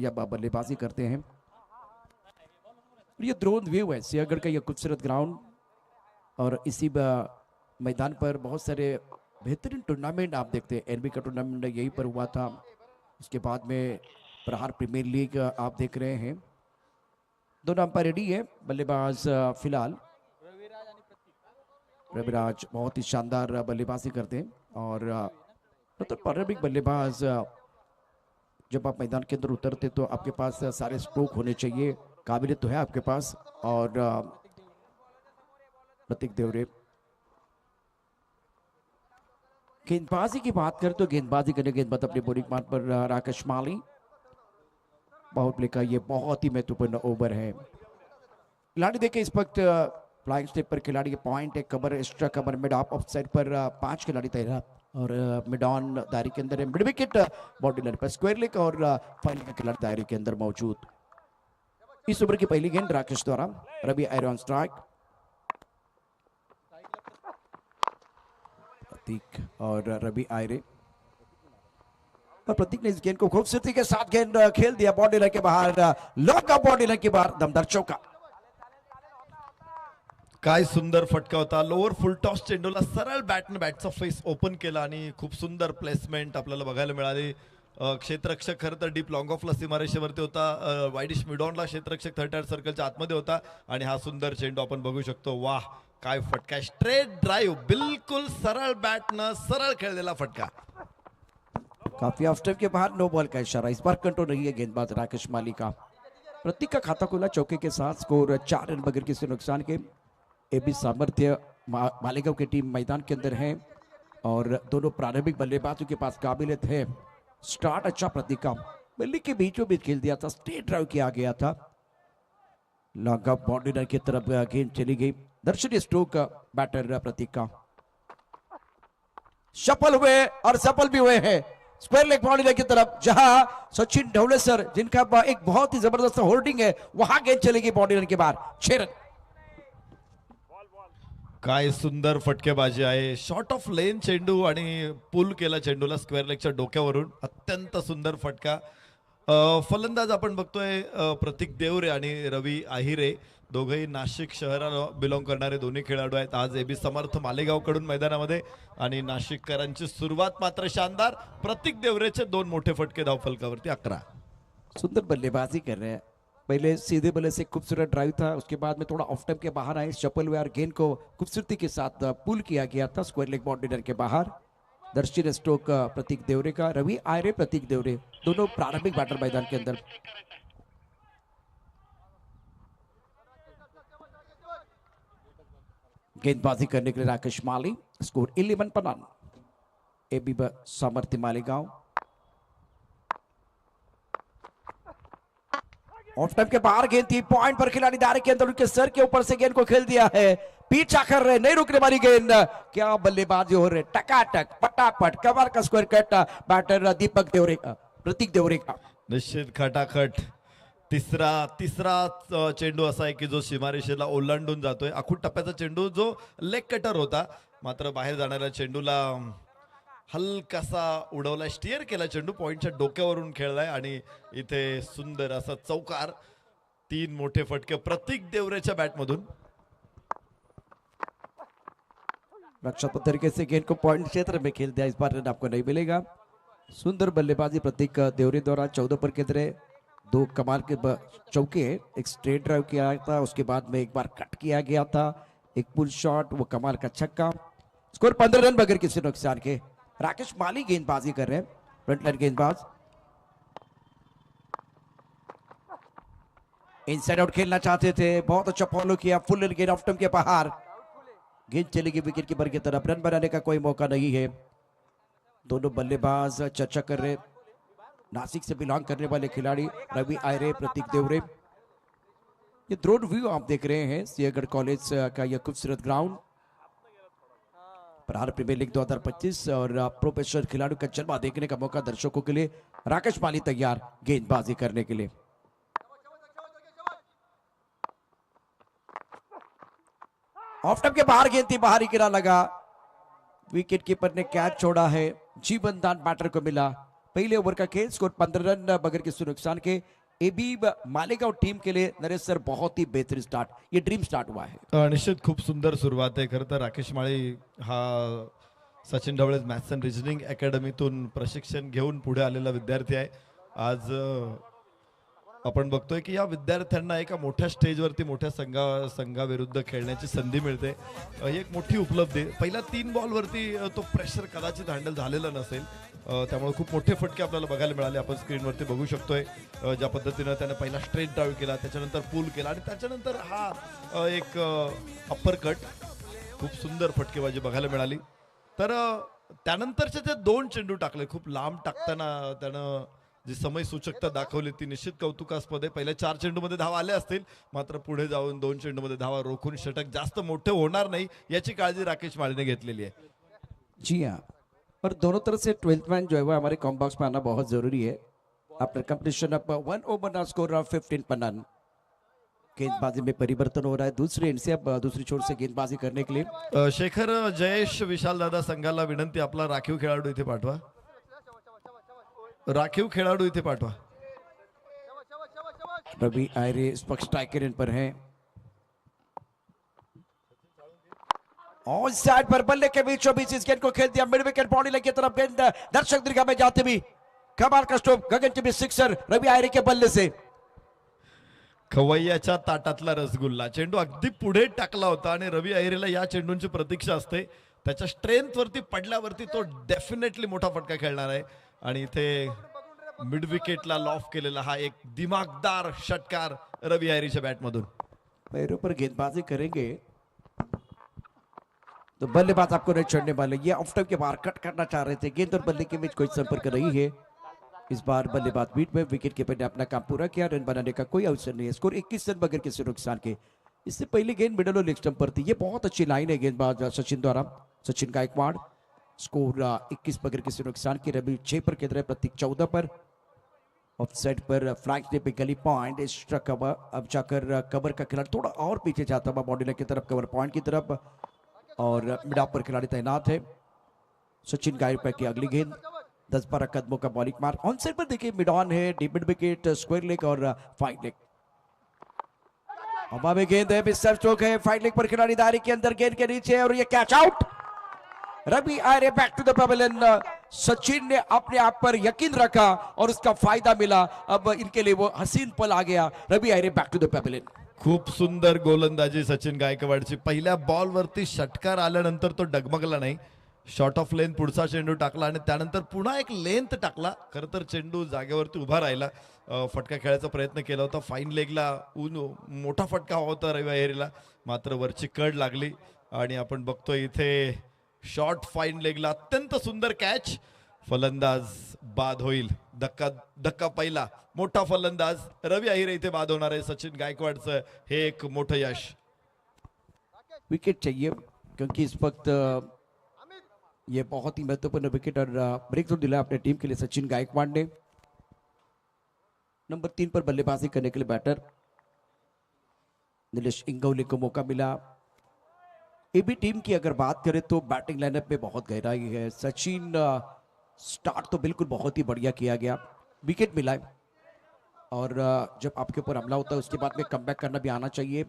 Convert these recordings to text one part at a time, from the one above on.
या बल्लेबाजी करते हैं। ये ड्रोन व्यू है सियागढ़ का, ये खूबसूरत ग्राउंड, और इसी मैदान पर बहुत सारे बेहतरीन टूर्नामेंट आप देखते हैं। एनबी का टूर्नामेंट यहीं पर हुआ था, उसके बाद में प्रहार प्रीमियर लीग आप देख रहे हैं। दोनों अंपायर रेडी है। बल्लेबाज फिलहाल रविराज बहुत ही शानदार बल्लेबाजी करते हैं, और तो पारंपरिक बल्लेबाज जब आप मैदान के अंदर उतरते तो आपके पास सारे स्ट्रोक होने चाहिए, काबिलियत तो है आपके पास। और प्रतीक देवरे गेंदबाजी की बात करें तो गेंदबाजी करने गेंदबाज अपने बोलिंग मान पर राकेश माली। पावर प्ले का ये बहुत ही महत्वपूर्ण ओवर है। खिलाड़ी देखे इस वक्त फ्लाइंग स्टेप पर खिलाड़ी के पॉइंट है, cover extra cover mid off side पर 5 खिलाड़ी तैनात, और मिड ऑन दायरे के अंदर है। मिड विकेट बॉडी लाइन पर स्क्वायर लेग, और फाइनल का खिलाड़ी दायरे के अंदर मौजूद। इस ओवर की पहली गेंद राकेश द्वारा, रवि आयरे ऑन स्ट्राइक। प्रतीक और रवि आयरे, और प्रतीक ने इस गेंद को खूबसूरती के साथ गेंद खेल दिया बॉडी लाइन के बाहर, लॉक ऑफ बॉडी लाइन के बाहर, दमदार चौका। काय सुंदर फटका होता, लोअर फुल टॉस चेंडूला सरळ बॅटने बॅटचा फेस ओपन केला आणि खूप सुंदर प्लेसमेंट आपल्याला बघायला मिळाली। क्षेत्ररक्षक खरं तर डीप लॉंग ऑफला सीमारेषेवरती होता, वाईडिश मिडॉनला क्षेत्ररक्षक थर्ड टायर सर्कलच्या आतमध्ये होता, आणि हा सुंदर चेंडू आपण बघू शकतो। वाह काय फटका, स्ट्रेट ड्राइव, बिल्कुल सरळ बॅटनं सरळ खेळलेला फटका। काफी ऑफ स्टेप के बाहर नो बॉल का इशारा, इस बार कंट्रोल नहीं है गेंदबाज राकेश माली का। प्रतीक का खाता खुला चौके के साथ, स्कोर 4 रन बगैर किसी नुकसान के। एबी सामर्थ्य मालेगांव की टीम मैदान के अंदर है, और दोनों प्रारंभिक बल्लेबाजों के पास काबिलियत है। स्टार्ट अच्छा प्रतीक का, बल्ले के बीचों बीच खेल दिया था, स्ट्रेट ड्राइव किया गया था, लॉन्ग ऑफ बाउंड्री लाइन की तरफ गेंद चली गई। दर्शनीय स्ट्रोक बैटर प्रतीक का। सफल हुए और सफल भी हुए हैं स्क्वायर लेग बाउंड्री लाइन की तरफ, जहां सचिन ढवले सर जिनका एक बहुत ही जबरदस्त होल्डिंग है, वहां गेंद चलेगी बाउंड्री लाइन के बाहर। 6 रन। काय सुंदर फटकेबाजी आहे, शॉर्ट ऑफ लेन चेंडू आणि पुल केला चेंडूला स्क्वेअर लेगच्या डोक्यावरून, अत्यंत सुंदर फटका। फलंदाज आपण बघतोय प्रतीक देवरे आणि रवी आहिरे, दोघेही नाशिक शहराला बिलॉंग करणारे दोन्ही खेळाडू आहेत। आज एबी समर्थ मालेगावकडून मैदानामध्ये, आणि नाशिककरांची सुरुवात मात्र शानदार। प्रतीक देवरेचे 2 मोठे फटके धावफलकावरती 11। सुंदर बल्लेबाजी कर रहे हैं, पहले सीधे बल्ले से खूबसूरत ड्राइव था, उसके बाद में थोड़ा ऑफ टाइम के बाहर आए, शफल हुए और गेंद को खूबसूरती के साथ पुल किया गया था स्क्वायर लेग बाउंड्री लाइन के बाहर। दर्शनीय स्ट्रोक प्रतीक देवरे का। रवि आयरे प्रतीक देवरे दोनों प्रारंभिक बैटर मैदान के अंदर। गेंदबाजी करने के लिए राकेश माली, स्कोर 11 पर रन। एबी सामर्थ्य मालेगांव। ऑफ टाइम के बाहर गेंद थी, पॉइंट पर खिलाड़ी दायरे के अंदर, उनके सर के ऊपर से गेंद को खेल दिया है, पीछा कर रहे, नहीं रुकने वाली गेंद। क्या बल्लेबाजी हो रहे, टकाटक पटापट, कवर का square cut, batter Deepak Devare का, प्रतीक देवरे का। निश्चित खटाखट तिसरा चेंडू असा आहे की जो सीमारेषेला ओलांडून जातोय। आखूड टप्प्याचा चेंडू जो लेग कटर होता, मात्र बाहेर जाणाऱ्या चेंडूला हलकासा उडवला, स्टिअर केला चेंडू, पॉइंटच्या डोक्यावरून खेळलाय, आणि इथे सुंदर असा चौकार। 3 मोठे फटके प्रतीक देवरेच्या बॅटमधून। रक्षात्मक तरीके से गेंद को पॉइंट क्षेत्र में खेल दिया, इस बार रन आपको नहीं मिलेगा। सुंदर बल्लेबाजी प्रतीक देवरे द्वारा। 14 पर के तरह 2 कमाल के चौके, एक स्ट्रेट ड्राइव किया था, उसके बाद में एक बार कट किया गया था, एक पुल शॉट, वो कमाल का छक्का। स्कोर 15 रन बगैर किसी नुकसान के। राकेश माली गेंदबाजी कर रहे हैं, फ्रंटलाइन गेंदबाज। इनसाइड आउट खेलना चाहते थे, बहुत अच्छा फॉलो किया, फुल गेंद ऑफ टाइम के बाहर, गेंद चलेगी विकेट कीपर की तरफ, रन बनाने का कोई मौका नहीं है। दोनों बल्लेबाज चर्चा कर रहे, नासिक से बिलोंग करने वाले खिलाड़ी रवि आयरे प्रतीक देवरे। ये ड्रोन व्यू आप देख रहे हैं सियागढ़ कॉलेज का यह खूबसूरत ग्राउंड। प्रहार प्रीमियर लीग 2025 और प्रोफेशनल खिलाड़ियों का जलवा देखने का मौका दर्शकों के लिए। राकेश माली तैयार गेंदबाजी करने के लिए। ऑफ टाइम के बाहर गेंद थी, बाहरी गिरा लगा, विकेट कीपर ने कैच छोड़ा है, जीवन दान बैटर को मिला। पहले ओवर का खेल, स्कोर 15 रन बगैर किसी नुकसान के। एबी मालेगांव टीम के लिए नरेश सर बहुत ही बेहतरीन स्टार्ट, ये ड्रीम स्टार्ट हुआ है। निश्चित खूप सुंदर सुरुवात आहे। खरं तर राकेश माळी हा Sachin Dhawale maths and reasoning अकॅडमीतून प्रशिक्षण घेऊन पुढे आलेला विद्यार्थी आहे। आज आपण बघतोय की या विद्यार्थ्यांना एका मोठ्या स्टेजवरती मोठ्या संघाविरुद्ध खेळण्याची संधी मिळते, ही एक मोठी उपलब्धी आहे। पहिल्या 3 बॉलवरती तो प्रेशर कदाचित हँडल झालेला नसेल, त्यामुळे खूप मोठे फटके आपल्याला बघायला मिळाले। आपण स्क्रीनवरती बघू शकतोय ज्या पद्धतीने त्याने पहिला स्ट्रेट डाऊन केला, त्याच्यानंतर पूल केला आणि त्याच्यानंतर हा एक अप्पर कट, खूप सुंदर फटकेबाजी बघायला मिळाली। तर त्यानंतरचे जे 2 चेंडू टाकले खूप लांब टाकताना त्यानं जी समय सूचकता दाखवली ती निश्चित कौतुकास्पद आहे। पहिल्या 4 चेंडूमध्ये धावा आल्या असतील, मात्र पुढे जाऊन 2 चेंडूमध्ये धावा रोखून षटक जास्त मोठे होणार नाही याची काळजी राकेश माळीने घेतलेली आहे। जी हाँ, और दोनों तरफ से 12th मैन जो है वो हमारे कॉम बॉक्स में आना बहुत जरूरी है। After completion of 1 over score of 15 per run. गेंदबाजी में परिवर्तन हो रहा है, दूसरे एंड से अब दूसरी छोर से गेंदबाजी करने के लिए शेखर जयेश विशाल दादा संघाला विनंती, आपला राखीव खेळाडू इथे पाठवा, राखीव खेळाडू इथे पाठवा। रवि आयरे स्पष्ट स्ट्राइकर इन पर है और साइड पर बल्ले के बीचों बीच इस गेंद को खेल दिया, मिड विकेट बॉडी लगी तरफ गेंद दर्शक दीर्घा में जाते भी कमाल का स्ट्रोक, गगनचुंबी सिक्सर रवि आयरे के बल्ले से। खवय्याच्या ताटातला रसगुल्ला, चेंडू अगदी पुढे टाकला होता आणि रवी अहिरेला या चेंडूंची प्रतीक्षा असते, त्याच्या स्ट्रेंथ वरती पडल्यावरती तो डेफिनेटली मोठा फटका खेळणार आहे। आणि इथे मिड विकेटला लॉफ केलेला हा एक दिमागदार षटकार रवी अहिरेच्या बॅटमधून। पैरों पर गेंदबाजी करेंगे तो बल्लेबाज आपको नहीं छोड़ने वाले, ये ऑफ टाइम के बाहर कट करना चाह रहे थे, गेंद और बल्ले के बीच कोई संपर्क नहीं है। इस बार बल्लेबाज बीट में विकेट कीपर ने अपना काम पूरा किया, रन बनाने का कोई अवसर नहीं है। स्कोर 21 रन बगैर किसी नुकसान के। इससे पहले गेंद मिडल और लेग स्टंप पर थी, ये बहुत अच्छी लाइन है गेंदबाज सचिन द्वारा, सचिन गायकवाड़। स्कोर 21 बगैर किसी नुकसान की। रवि 6 पर खेल रहे, प्रतीक 14 पर। ऑफसाइड पर फ्लैग ने पे गली पॉइंट एक्स्ट्रा कवर, अब जाकर कवर का खिलाड़ी थोड़ा और पीछे जाता हुआ बॉडी लाइन की तरफ, कवर पॉइंट की तरफ, और मिड ऑफ पर खिलाड़ी तैनात है। सचिन गायकवाड़ की अगली गेंद 10-12 कदमों का बॉलिंग मार्क। ऑन साइड पर देखिए मिड ऑन है, deep mid wicket, square leg और फाइन लेग। हवा में गेंद है, मिस्टर स्ट्रोक है, फाइन लेग पर खिलाड़ी दायरे के अंदर, गेंद के नीचे और ये catch out. Ravi Ayre back to the pavilion. Sachin ने अपने आप पर यकीन रखा और उसका फायदा मिला, अब इनके लिए वो हसीन पल आ गया। Ravi Ayre back to the pavilion. खूप सुंदर गोलंदाजी सचिन गायकवाडची। पहिल्या बॉलवरती षटकार आल्यानंतर तो डगमगला नाही, शॉर्ट ऑफ लेन पुढचा चेंडू टाकला आणि त्यानंतर पुन्हा एक लेंथ टाकला। खरं तर चेंडू जागेवरती उभा राहिला, फटका खेळायचा प्रयत्न केला होता, फाईन लेगला मोठा फटका हवा होता रवी अहिरेला, मात्र वरची कड लागली आणि आपण बघतोय इथे शॉर्ट फाईन लेगला अत्यंत सुंदर कॅच, फलंदाज बाद होईल। धक्का पहिला, मोठा फलंदाज रवी अहिरे इथे बाद होणार आहे। सचिन गायकवाडचं हे एक मोठं यश। विकेट चाहिए क्योंकि इस वक्त ये बहुत ही महत्वपूर्ण विकेट और ब्रेक थ्रू दिला अपने टीम के लिए सचिन गायकवाड़ ने। नंबर 3 पर बल्लेबाजी करने के लिए बैटर नीलेश इंगवले को मौका मिला। एबी टीम की अगर बात करें तो बैटिंग लाइनअप में बहुत गहराई है। सचिन स्टार्ट तो बिल्कुल बहुत ही बढ़िया किया गया, विकेट मिला है, और जब आपके ऊपर हमला होता है उसके बाद में कमबैक करना भी आना चाहिए।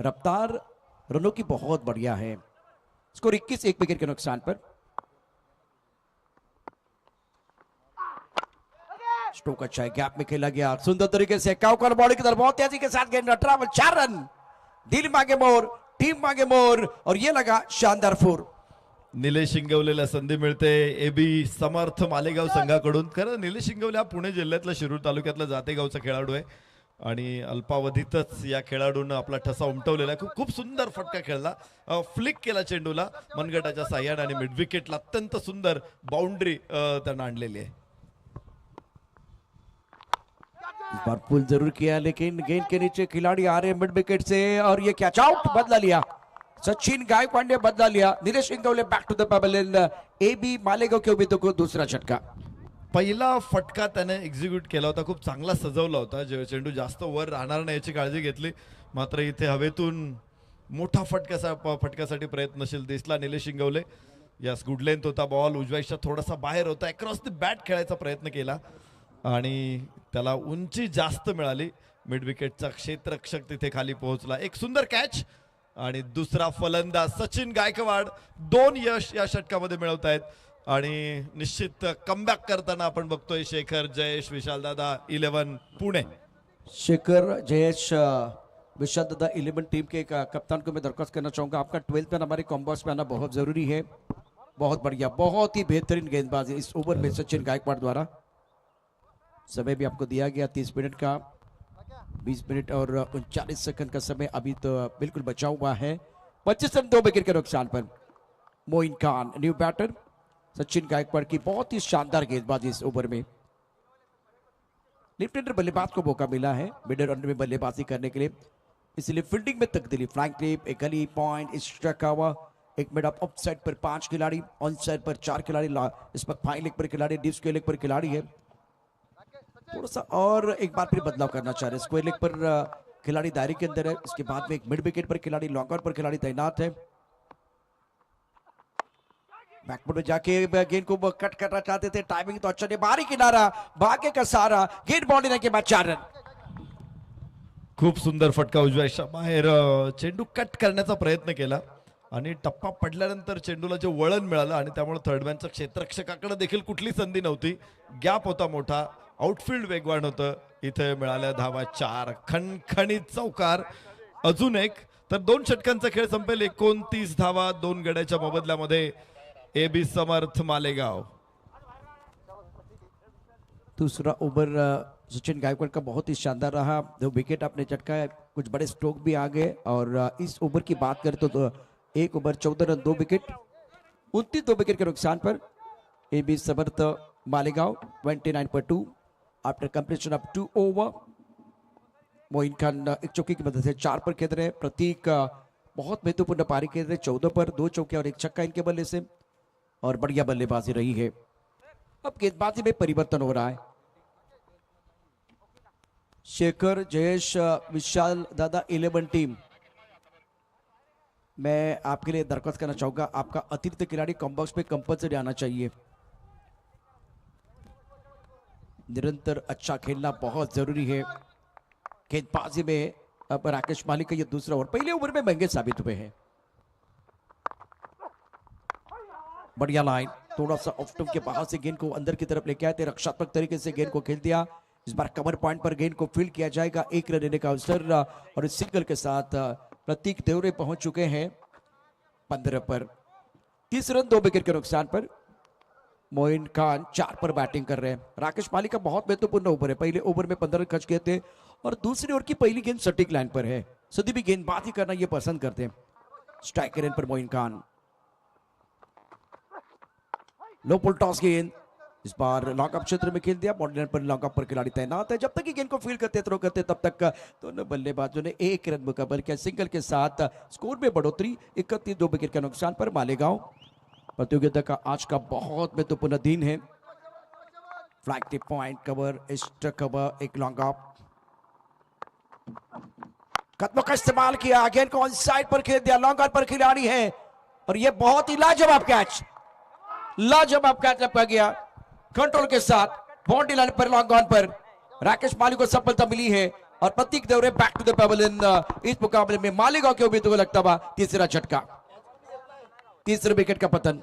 रफ्तार रनों की बहुत बढ़िया है। स्कोर 21, 1 विकेट के नुकसान पर। स्ट्रोक अच्छा है, गैप में खेला गया सुंदर तरीके से, काउकर बॉडी की तरफ बहुत तेजी के साथ गेंद, ट्रैवल 4 रन। दिल मांगे मोर, टीम मांगे मोर, और ये लगा शानदार 4। निलेश इंगवलेला संधी मिळते एबी समर्थ मालेगाव संघाकडून। खरं निलेश इंगवले हा पुणे जिल्ह्यातला शिरूर तालुक्यातला जातेगावचा खेळाडू आहे आणि अल्पावधीतच या खेळाडूनं आपला ठसा उमटवलेला आहे। खूप सुंदर फटका खेळला, फ्लिक केला चेंडूला मनगटाच्या साह्याने आणि मिड विकेटला अत्यंत सुंदर बाउंड्री त्यानं आणलेली आहे। पर पुल जरूर किया, लेकिन गेंद के नीचे खिलाड़ी आ रहे मिड विकेट से, और ये कैच आउट बदला लिया। सचिन गायकवाड़ ने बदला लिया। Nilesh Ingawale back to the pavilion. AB Malegaon के उम्मीदों को दूसरा झटका। पहिला फटका त्याने एक्झिक्यूट केला होता, खूप चांगला सजवला होता, जे चेंडू जास्त वर राहणार नाही याची काळजी घेतली, मात्र इथे हवेतून मोठा फटक्यासाठी प्रयत्नशील दिसला Nilesh Ingawale. Yes good length होता बॉल उजव्याच्या थोडासा बाहेर होता अक्रॉस द बॅट खेळायचा प्रयत्न केला आणि त्याला उंची जास्त मिळाली मिड विकेटचा क्षेत्ररक्षक तिथे खाली पोहोचला एक सुंदर कॅच आणि दुसरा फलंदाज सचिन गायकवाड 2 यश या षटकामध्ये मिळवतायत आणि निश्चित कमबॅक करताना आपण बघतोय शेखर जयेश विशाल दादा 11 पुणे शेखर जयेश विशाल दादा 11 टीम के एक कप्तान को मैं दरख्वास्त करना चाहूंगा आपका 12 रन हमारे कॉम्बॉक्स में आना बहुत जरूरी है बहुत बढ़िया बहुत ही बेहतरीन गेंदबाजी इस ओवर में सचिन गायकवाड़ द्वारा समय भी आपको दिया गया 30 मिनट का 20 मिनट और 39 सेकंड का समय अभी तो बिल्कुल बचा हुआ है 25 रन 2 विकेट के नुकसान पर मोइन खान न्यू बैटर सचिन गायकवाड़ की बहुत ही शानदार गेंदबाजी इस ओवर में लेफ्ट हैंडर बल्लेबाज को मौका मिला है मिडल ऑर्डर में बल्लेबाजी करने के लिए इसलिए फील्डिंग में तब्दीली फ्लैंक टेप एक गली पॉइंट स्ट्राइक हुआ एक मिनट ऑफ साइड पर 5 खिलाड़ी ऑन साइड पर 4 खिलाड़ी इस पर फाइन लेग पर खिलाड़ी डीप स्क्वायर लेग पर खिलाड़ी है थोड़ा सा और एक बार फिर बदलाव करना चाह रहे हैं स्क्वायर लेग पर खिलाड़ी दायरे के अंदर है उसके बाद में एक मिड विकेट पर खिलाड़ी लॉन्ग ऑन पर खिलाड़ी तैनात है बैकफुट में जाके गेंद को कट करना चाहते थे टाइमिंग तो अच्छा नहीं बाहरी किनारा भाग्य का सहारा गेंद बाउंड्री के बाद 4 रन खूप सुंदर फटका उजव्याच्या बाहेर चेंडू कट करण्याचा प्रयत्न केला आणि टप्पा पडल्यानंतर चेंडूला जे वळण मिळालं आणि त्यामुळे थर्डमॅनच्या क्षेत्ररक्षकाकडे देखील कुठली संधी नव्हती गॅप होता मोठा आउटफील्ड वेगवान होतं इथे मिळाल्या धावा 4 खणखणीत चौकार अजून एक तर 2 षटकांचा खेळ संपेल 29 धावा 2 गड्याच्या मोबदल्यामध्ये एबी समर्थ मालेगांव दूसरा ओवर सचिन गायकवाड़ का बहुत ही शानदार रहा 2 विकेट आपने चटका कुछ बड़े स्ट्रोक भी आ गए और इस ओवर की बात करें तो एक ओवर 14 रन 2 विकेट 29 विकेट के नुकसान पर AB Samarth Malegaon 29/2 after completion of 2 over Moin Khan एक चौके की मदद से 4 पर खेल रहे हैं प्रतीक बहुत महत्वपूर्ण पारी खेल रहे 14 पर 2 चौके और 1 छक्का इनके बल्ले से और बढ़िया बल्लेबाजी रही है अब गेंदबाजी में परिवर्तन हो रहा है शेखर जयेश विशाल दादा 11 टीम मैं आपके लिए दरख्वास्त करना चाहूंगा आपका अतिरिक्त खिलाड़ी कॉम्बॉक्स पे कंपल्सरी आना चाहिए निरंतर अच्छा खेलना बहुत जरूरी है गेंदबाजी में अब राकेश माली का ये दूसरा ओवर पहले ओवर में महंगे साबित हुए हैं बढ़िया लाइन थोड़ा सा ऑफ स्टंप के बाहर से गेंद को अंदर की तरफ लेके आए थे रक्षात्मक तरीके से गेंद को खेल दिया इस बार कवर पॉइंट पर गेंद को फील्ड किया जाएगा 1 रन लेने का अवसर और इस सिंगल के साथ प्रतीक देवरे पहुंच चुके हैं 15 पर 30 रन 2 विकेट के नुकसान पर मोइन खान 4 पर बैटिंग कर रहे हैं राकेश माली का बहुत महत्वपूर्ण ओवर है पहले ओवर में 15 रन खर्च किए थे और दूसरी ओवर की पहली गेंद सटीक लाइन पर है सदी भी गेंदबाजी करना ये पसंद करते हैं स्ट्राइकर इन पर Moin Khan low full toss गेंद इस बार लॉकअप क्षेत्र में खेल दिया बॉडी लाइन पर लॉकअप पर खिलाड़ी तैनात है जब तक कि गेंद को फील्ड करते थ्रो करते तब तक दोनों बल्लेबाजों ने 1 रन मुकम्मल किया सिंगल के साथ स्कोर में बढ़ोतरी 31 2 विकेट के नुकसान पर मालेगांव प्रतियोगिता का आज का बहुत महत्वपूर्ण दिन है flag tip point cover strike cover एक लॉन्ग ऑफ कदमों का इस्तेमाल किया गेंद को ऑन साइड पर खेल दिया लॉन्ग ऑन पर खिलाड़ी है और यह बहुत ही लाजवाब कैच लपका गया कंट्रोल के साथ बाउंड्री लाइन पर लॉन्ग ऑन पर राकेश माली को सफलता मिली है और Prateek Deore back to the pavilion इस मुकाबले में मालेगांव के उम्मीदों को लगता हुआ तीसरा झटका तीसरे विकेट का पतन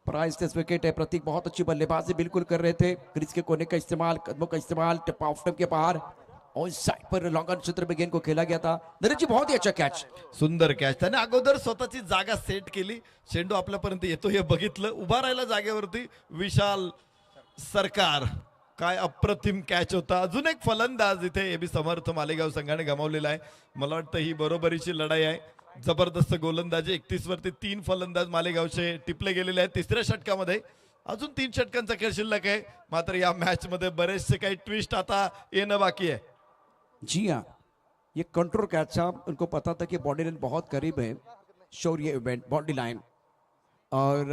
प्राइस विकेट है प्रतीक बहुत अच्छी बल्लेबाजी बिल्कुल कर रहे थे क्रीज के कोने का इस्तेमाल कदमों का इस्तेमाल टिप ऑफ स्टंप के बाहर और साइड पर लॉन्ग ऑन क्षेत्र में गेंद को खेला गया था नरेश जी बहुत ही अच्छा कैच सुंदर कॅच त्याने अगोदर स्वतःची जागा सेट केली चेंडू आपल्यापर्यंत येतो हे बघितलं उभा राहिला जागेवरती विशाल सरकार काय अप्रतिम कॅच होता अजून एक फलंदाज इथे एबी समर्थ मालेगाव संघाने गमावलेला आहे मला वाटतं ही बरोबरीची लढाई आहे जबरदस्त गोलंदाजी 31 वरती 3 फलंदाज मालेगावचे टिपले गेलेले आहेत तिसऱ्या षटकामध्ये अजून 3 षटकांचा खेळ शिल्लक है मात्र या मैच मध्ये बरेचसे काही ट्विस्ट आता येणं बाकी है जी हाँ ये कंट्रोल कैच था उनको पता था कि बॉडी लाइन बहुत करीब है शौर्य इवेंट बॉडी लाइन और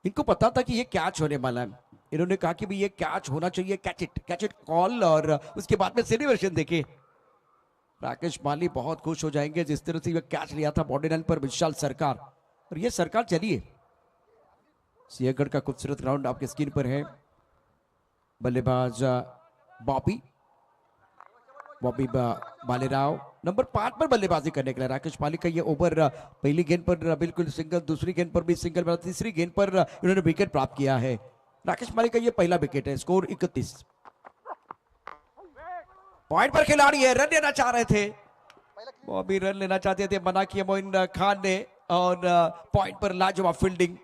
इनको पता था कि ये कैच होने वाला है इन्होंने कहा कि भाई ये कैच होना चाहिए कैच इट कॉल और उसके बाद में सेलिब्रेशन देखे राकेश माली बहुत खुश हो जाएंगे जिस तरह से ये कैच लिया था बॉडी लाइन पर विशाल सरकार और ये सरकार चलिए, सिंहगढ़ का खूबसूरत ग्राउंड आपके स्क्रीन पर है। बल्लेबाज बॉबी बॉबी बालेराव नंबर 5 पर बल्लेबाजी करने के लिए। राकेश माली का ये ओवर पहली गेंद पर बिल्कुल सिंगल, दूसरी गेंद पर भी सिंगल, तीसरी गेंद पर इन्होंने विकेट प्राप्त किया है। राकेश माली का ये पहला विकेट है। स्कोर 31। पॉइंट पर खिलाड़ी है, रन लेना चाह रहे थे, बॉबी रन लेना चाहते थे, मना किया मोइन खान ने, और पॉइंट पर लाजवाब फील्डिंग,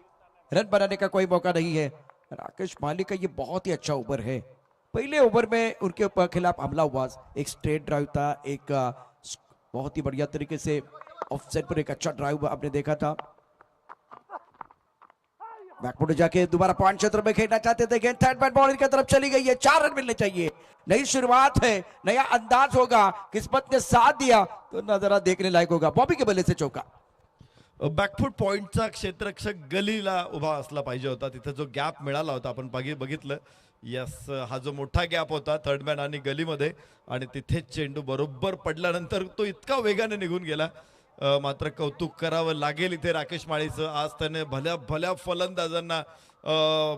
रन बनाने का कोई मौका नहीं है। राकेश माली का ये बहुत ही अच्छा ओवर है। पहले ओवर में उनके ऊपर खिलाफ हमला हुआ, एक स्ट्रेट ड्राइव था, एक बहुत ही बढ़िया तरीके से ऑफ साइड पर एक अच्छा ड्राइव आपने देखा था। बैकफुट जाके दोबारा पॉइंट क्षेत्र में खेलना चाहते थे, गेंद थर्ड बैट बॉलर की तरफ चली गई है, 4 रन मिलने चाहिए। नई शुरुआत है, नया अंदाज होगा, किस्मत ने साथ दिया तो नजारा देखने लायक होगा। बॉबी के बल्ले से चौका। बॅकफूट पॉइंटचा क्षेत्ररक्षक गलीला उभा असला पाहिजे होता, तिथे जो गॅप मिळाला होता आपण बघितलं। यस, हा जो मोठा गॅप होता थर्ड मॅन आणि गलीमध्ये, आणि तिथे चेंडू बरोबर पडल्यानंतर तो इतका वेगाने निघून गेला। मात्र कौतुक करावं लागेल इथे राकेश माळीचं, आज त्याने भल्या भल्या फलंदाजांना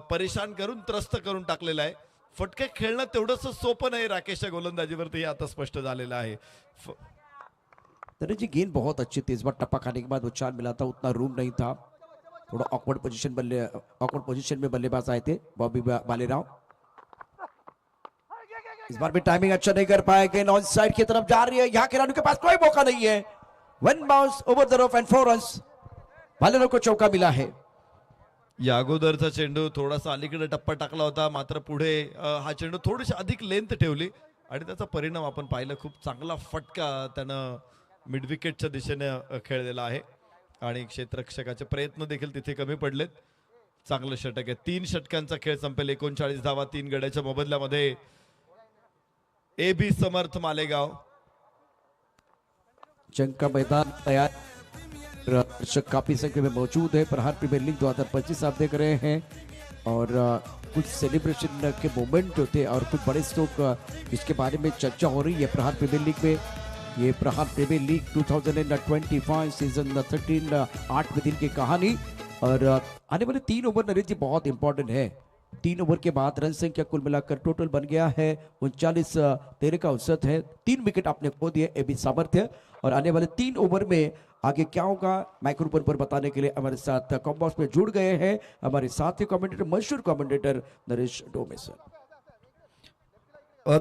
परेशान करून त्रस्त करून टाकलेला आहे। फटके खेळणं तेवढंच सोपं नाही राकेशच्या गोलंदाजीवरती, आता स्पष्ट झालेलं आहे। तरह जी गेंद बहुत अच्छी थी, इस बार टप्पा खाने के बाद वो 4 मिला था, उतना रूम नहीं था, थोड़ा ऑकवर्ड पोजीशन में बल्लेबाज आए थे बॉबी बालेराव। इस बार भी टाइमिंग अच्छा नहीं कर पाए, गेंद ऑन साइड की तरफ जा रही है, यहाँ खिलाड़ियों के पास कोई मौका नहीं है। 1 bounce over the rough end 4 runs, Balerao को चौका मिला है। या अगोदरचा चेंडू थोडासा अलीकडे टप्पा टाकला होता, मात्र पुढे हा चेंडू थोडीशी अधिक लेंथ ठेवली आणि त्याचा परिणाम आपण पाहिला। खूप चांगला फटका त्यानं मिड विकेटच्या दिशेने खेळलेला आहे, आणि क्षेत्ररक्षकाचे प्रयत्न देखील तिथे कमी पडलेत। चांगलं षटक आहे, 3 षटकांचा खेळ संपेल, 39 धावा 3 गड्याच्या मोबदल्यामध्ये। ए बी समर्थ मालेगाव, जंग का मैदान तैयार, दर्शक काफी संख्या में मौजूद है। प्रहार प्रीमियर लीग 2025 आप देख रहे हैं, और कुछ सेलिब्रेशन के मोमेंट होते और कुछ बड़े स्ट्रोक जिसके बारे में चर्चा हो रही है प्रहार प्रीमियर लीग में। ये प्रहार प्रीमियर लीग 2025 सीजन 13 8वें दिन की कहानी, और आने वाले 3 ओवर नरेश जी बहुत इंपॉर्टेंट है। 3 ओवर के बाद रन संख्या कुल मिलाकर टोटल बन गया है 39-13 का औसत है। 3 विकेट आपने खो दिए एबी सामर्थ्य, और आने वाले 3 ओवर में आगे क्या होगा माइक्रोफोन पर बताने के लिए हमारे साथ कॉम्बॉक्स में जुड़ गए हैं हमारे साथी कमेंटेटर, मशहूर कमेंटेटर नरेश डोमे सर।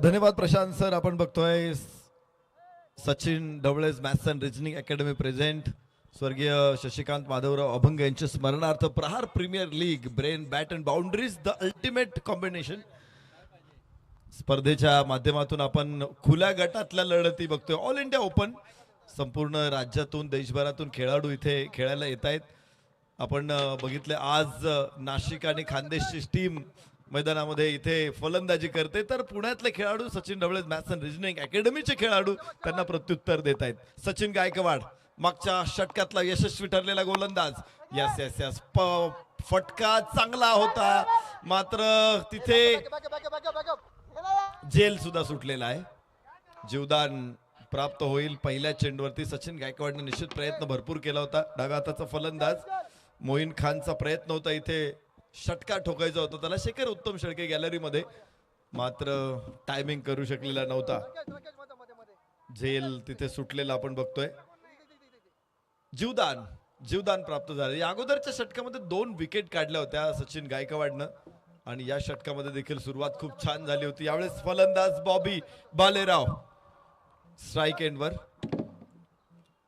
धन्यवाद प्रशांत सर। आपण बघतोय Sachin Dhawale's maths and reasoning academy present स्वर्गीय शशिकांत माधवराव अभंग यांच्या स्मरणार्थ Prahar premier league brain bat and boundaries the ultimate combination स्पर्धेच्या माध्यमातून आपण खुल्या गटातल्या लढती बघतोय। ऑल इंडिया ओपन, संपूर्ण राज्यातून देशभरातून खेळाडू इथे खेळायला येत आहेत। आपण बघितले आज नाशिक आणि खानदेशची टीम मैदानामध्ये इथे फलंदाजी करते, तर पुण्यातले खेळाडू Sachin Dhawale maths and reasoning अकॅडमीचे खेळाडू त्यांना प्रत्युत्तर देत आहेत। सचिन गायकवाड मागच्या षटकातला यशस्वी ठरलेला गोलंदाज, यस यस यस, फटका चांगला होता, मात्र तिथे जेल सुद्धा सुटलेला आहे। जीवदान प्राप्त होईल पहिल्या चेंडूवरती। सचिन गायकवाडने निश्चित प्रयत्न भरपूर केला होता, डाव्या हाताचा फलंदाज मोईन खानचा प्रयत्न होता इथे षटका ठोकायचा होता त्याला, शेखर उत्तम शेळके गॅलरीमध्ये, मात्र टायमिंग करू शकलेला नव्हता। झेल तिथे सुटलेला आपण बघतोय। जीवदान प्राप्त झाले। या अगोदरच्या षटकामध्ये 2 विकेट काढल्या होत्या सचिन गायकवाडनं, आणि या षटकामध्ये देखील सुरुवात खूप छान झाली होती। यावेळेस फलंदाज बॉबी बालेराव स्ट्राइक एंडवर।